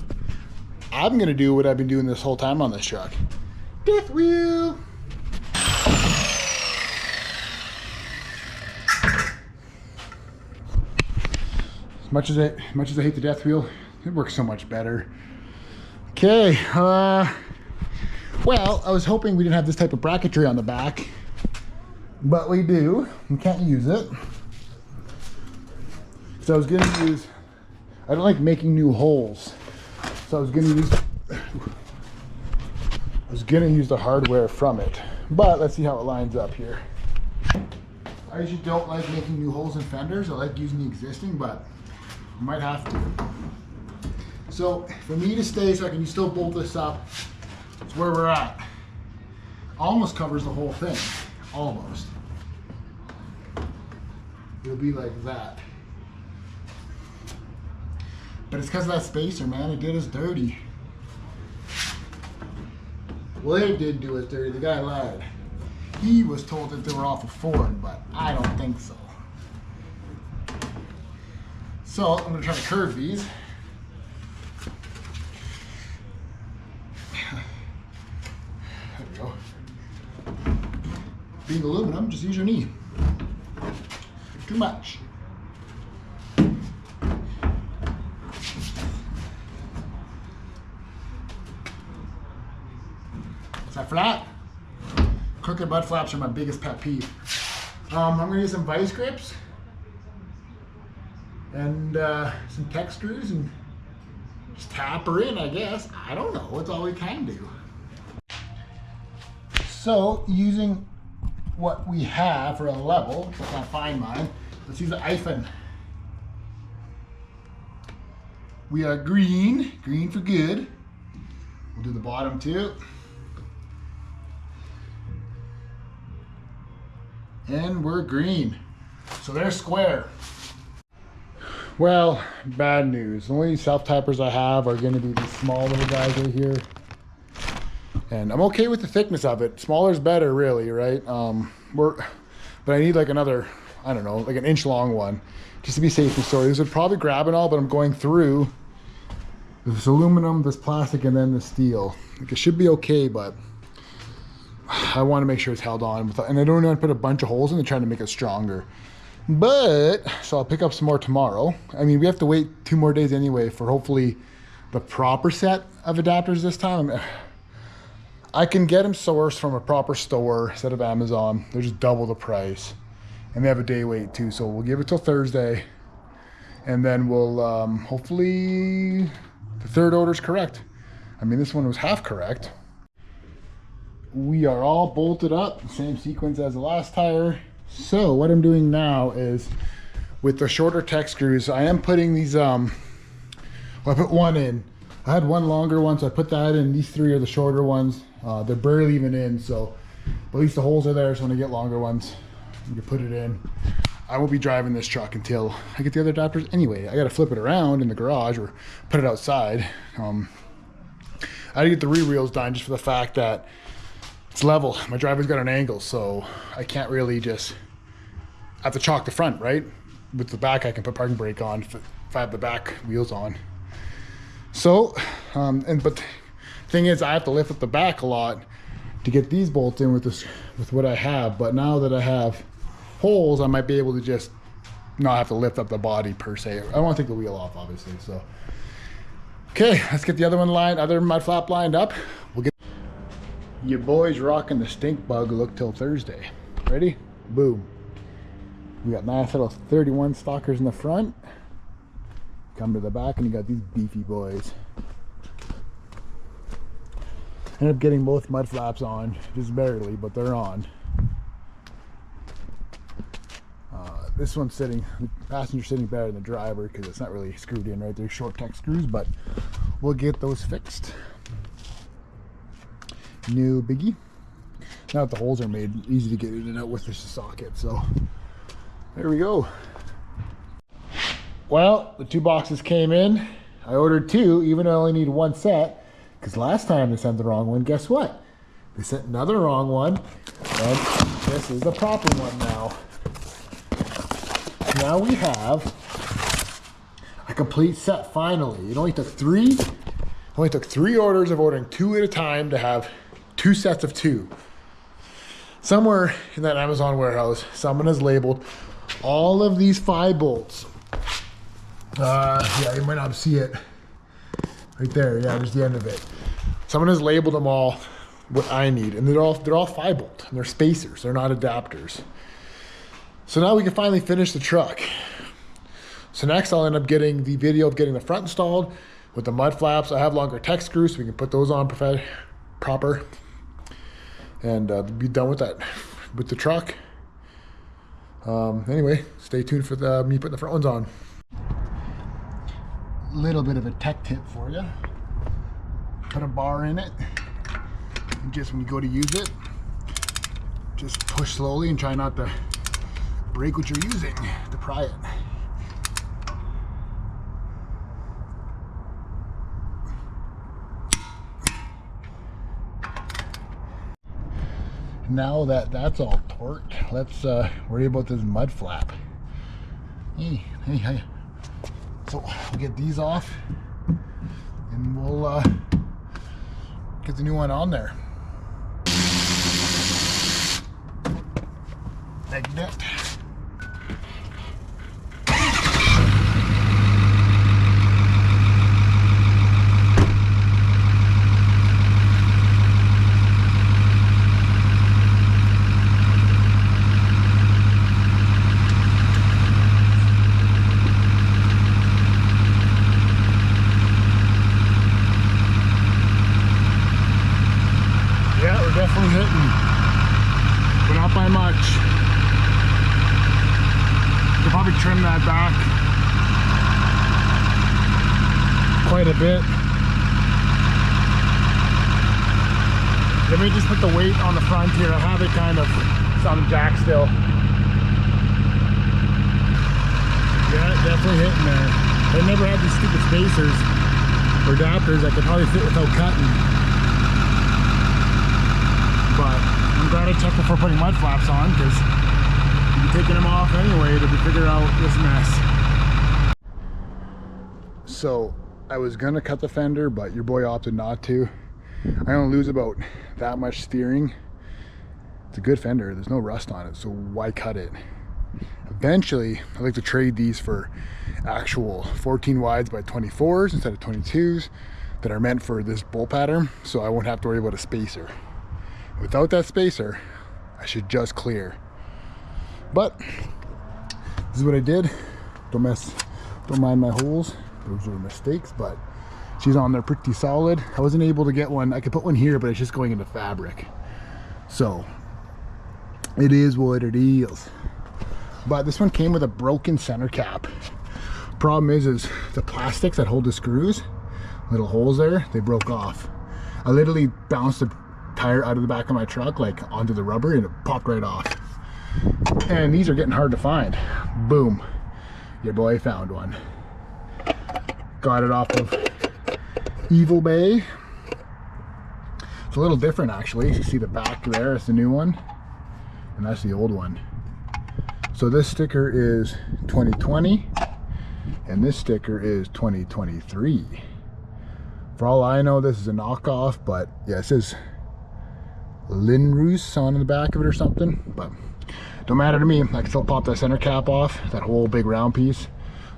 I'm gonna do what I've been doing this whole time on this truck. Death wheel. As much as I hate the death wheel, it works so much better. Okay, well, I was hoping we didn't have this type of bracketry on the back, but we do. We can't use it. So I was gonna use, I don't like making new holes. So I was gonna use the hardware from it. But let's see how it lines up here. I usually don't like making new holes in fenders. I like using the existing, but I might have to. So for me to stay, so I can still bolt this up, it's where we're at. Almost covers the whole thing, almost. It'll be like that. But it's because of that spacer, man. It did us dirty. Well, it did do us dirty. The guy lied. He was told that they were off of Ford, but I don't think so. So I'm gonna try to curve these. There we go. Being aluminum, just use your knee. Too much. Is that flat? Crooked mud flaps are my biggest pet peeve. I'm gonna use some vice grips and some tech screws and just tap her in, I guess. I don't know, it's all we can do. So using what we have for a level, if I can't find mine, let's use the hyphen. We are green for good. We'll do the bottom too. And we're green. So they're square. Well, bad news. The only self-tappers I have are gonna be these small little guys right here. And I'm okay with the thickness of it. Smaller is better, really, right? But I need like another, I don't know, like an inch long one, just to be safe and sorry. This would probably grab and all, but I'm going through this aluminum, this plastic, and then the steel. Like it should be okay, but I want to make sure it's held on. And I don't want to put a bunch of holes in it, trying to make it stronger. But, so I'll pick up some more tomorrow. I mean, we have to wait 2 more days anyway for hopefully the proper set of adapters this time. I can get them sourced from a proper store instead of Amazon. They're just double the price. And they have a day wait too, so we'll give it till Thursday. And then we'll, hopefully, the third order's correct. I mean, this one was half correct. We are all bolted up, same sequence as the last tire. So what I'm doing now is, with the shorter tech screws, I am putting these, well, I put one in. I had one longer one, so I put that in. These 3 are the shorter ones. They're barely even in, so at least the holes are there, so when I get longer ones, you can put it in. I won't be driving this truck until I get the other adapters anyway. I gotta flip it around in the garage or put it outside. I had to get the rear wheels done just for the fact that it's level. My driver's got an angle, so I can't really just, I have to chalk the front, right? With the back, I can put parking brake on if I have the back wheels on. So, but thing is, I have to lift up the back a lot to get these bolts in with this, with what I have. But now that I have holes, I might be able to just not have to lift up the body per se. I don't want to take the wheel off, obviously. So, okay, let's get the other mud flap lined up. We'll get your boys rocking the stink bug look till Thursday. Ready? Boom. We got nice little 31 stalkers in the front. Come to the back and you got these beefy boys. Ended up getting both mud flaps on, just barely, but they're on. This one's sitting, the passenger's sitting better than the driver because it's not really screwed in right there. Short tech screws, but we'll get those fixed. No biggie. Now that the holes are made, easy to get in and out with this socket. So there we go. Well, the 2 boxes came in. I ordered 2, even though I only need 1 set, because last time they sent the wrong one. Guess what? They sent another wrong one, and this is the proper one now. Now we have a complete set finally. It only took 3 orders of ordering 2 at a time to have 2 sets of 2. Somewhere in that Amazon warehouse, someone has labeled all of these 5 bolts. Yeah, you might not see it right there. Yeah, there's the end of it. Someone has labeled them all what I need, and they're all 5 bolt, and they're spacers. They're not adapters. So now we can finally finish the truck. So next I'll end up getting the video of getting the front installed with the mud flaps. I have longer tech screws, so we can put those on proper, and be done with that with the truck. Anyway, stay tuned for me putting the front ones on. Little bit of a tech tip for you. Put a bar in it, and just when you go to use it, just push slowly and try not to break what you're using to pry it. Now that that's all torqued, let's worry about this mud flap. Hey. So we'll get these off, and we'll get the new one on there. Like that. Definitely hitting, but not by much. Could probably trim that back quite a bit. Let me just put the weight on the front here. I have it kind of, it's on the jack still. Yeah, definitely hitting there. I never had these stupid spacers or adapters I could probably fit without cutting. But I'm glad I checked before putting mud flaps on, because I'm taking them off anyway to figure out this mess. So I was gonna cut the fender, but your boy opted not to. I only lose about that much steering. It's a good fender, there's no rust on it, so why cut it? Eventually, I'd like to trade these for actual 14 wides by 24s instead of 22s that are meant for this bolt pattern, so I won't have to worry about a spacer. Without that spacer, I should just clear. But this is what I did. Don't mind my holes. Those were mistakes, but she's on there pretty solid. I wasn't able to get one. I could put one here, but it's just going into fabric. So it is what it is. But this one came with a broken center cap. Problem is the plastics that hold the screws, little holes there, they broke off. I literally bounced the tire out of the back of my truck, like onto the rubber, and it popped right off. And these are getting hard to find. Boom, your boy found one. Got it off of Evil Bay. It's a little different actually. You see the back there, it's the new one, and that's the old one. So this sticker is 2020 and this sticker is 2023. For all I know, this is a knockoff, but yeah, it says Linroos on the back of it or something, but don't matter to me. I can still pop that center cap off, that whole big round piece,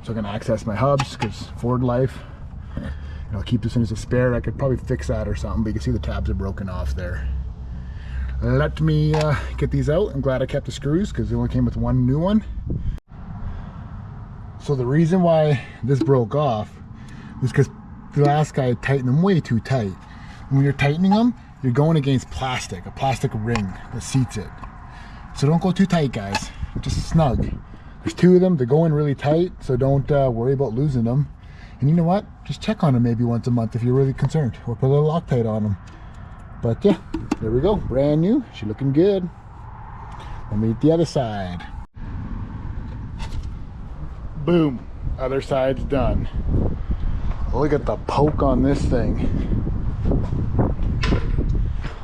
so I can access my hubs, because Ford life. I'll keep this in as a spare. I could probably fix that or something, but you can see the tabs are broken off there. Let me get these out. I'm glad I kept the screws because they only came with one new one. So the reason why this broke off is because the last guy tightened them way too tight. And when you're tightening them, you're going against plastic, a plastic ring that seats it. So don't go too tight, guys. Just snug. There's two of them. They're going really tight, so don't worry about losing them. And you know what? Just check on them maybe once a month if you're really concerned, or put a little Loctite on them. But yeah, there we go. Brand new. She's looking good. Let me hit the other side. Boom. Other side's done. Look at the poke on this thing.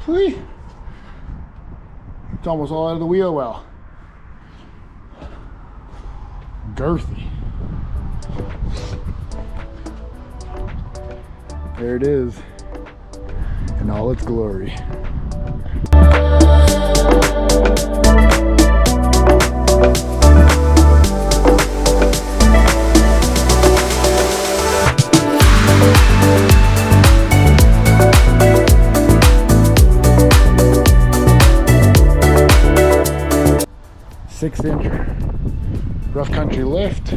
Whee! It's almost all out of the wheel well. Girthy. There it is in all its glory. Six-inch rough country lift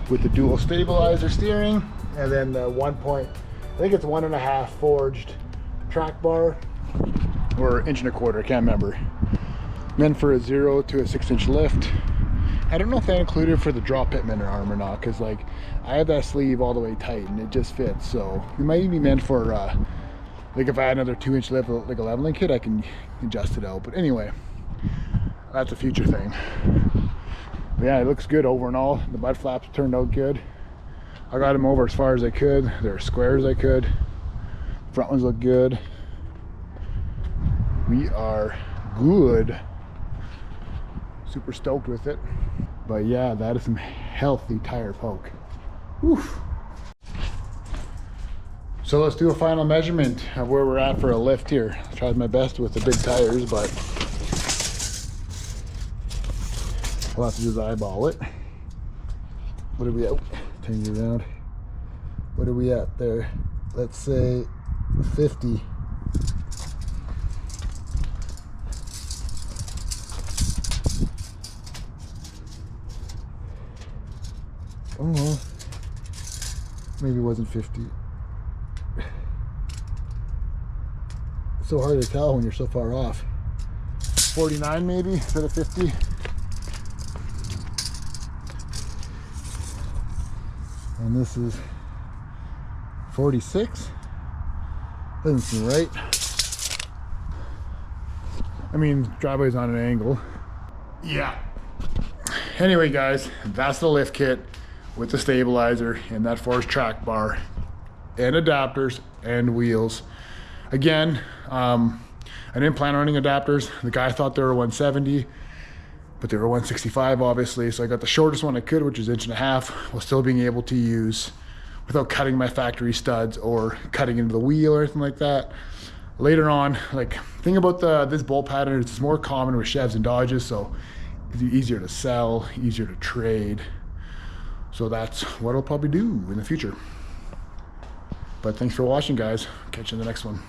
with the dual stabilizer steering, and then the I think it's 1.5 forged track bar, or 1.25 inches, I can't remember. Meant for a 0 to a 6-inch lift. I don't know if that included for the drop pitman arm or not, because like I have that sleeve all the way tight and it just fits. So it might even be meant for like if I had another 2-inch lift, like a leveling kit, I can adjust it out. But anyway, that's a future thing. But yeah, it looks good over and all. The mud flaps turned out good. I got them over as far as I could. They're as square as I could. Front ones look good. We are good. Super stoked with it. But yeah, that is some healthy tire poke. Oof. So let's do a final measurement of where we're at for a lift here. I tried my best with the big tires, but we'll have to just eyeball it. What are we at? Turn you around. What are we at there? Let's say 50. Oh well, maybe it wasn't 50. It's so hard to tell when you're so far off. 49 maybe instead of 50. And this is 46. Doesn't seem right. I mean, driveway's on an angle. Yeah. Anyway, guys, that's the lift kit with the stabilizer and that forged track bar and adapters and wheels. Again, I I didn't plan on running adapters. The guy thought they were 170, but they were 165 obviously. So I got the shortest one I could, which is 1.5 inches, while still being able to use without cutting my factory studs or cutting into the wheel or anything like that. Later on, like, thing about this bolt pattern is it's more common with Chevs and Dodges, so it's easier to sell, easier to trade. So that's what I'll probably do in the future. But thanks for watching, guys. Catch you in the next one.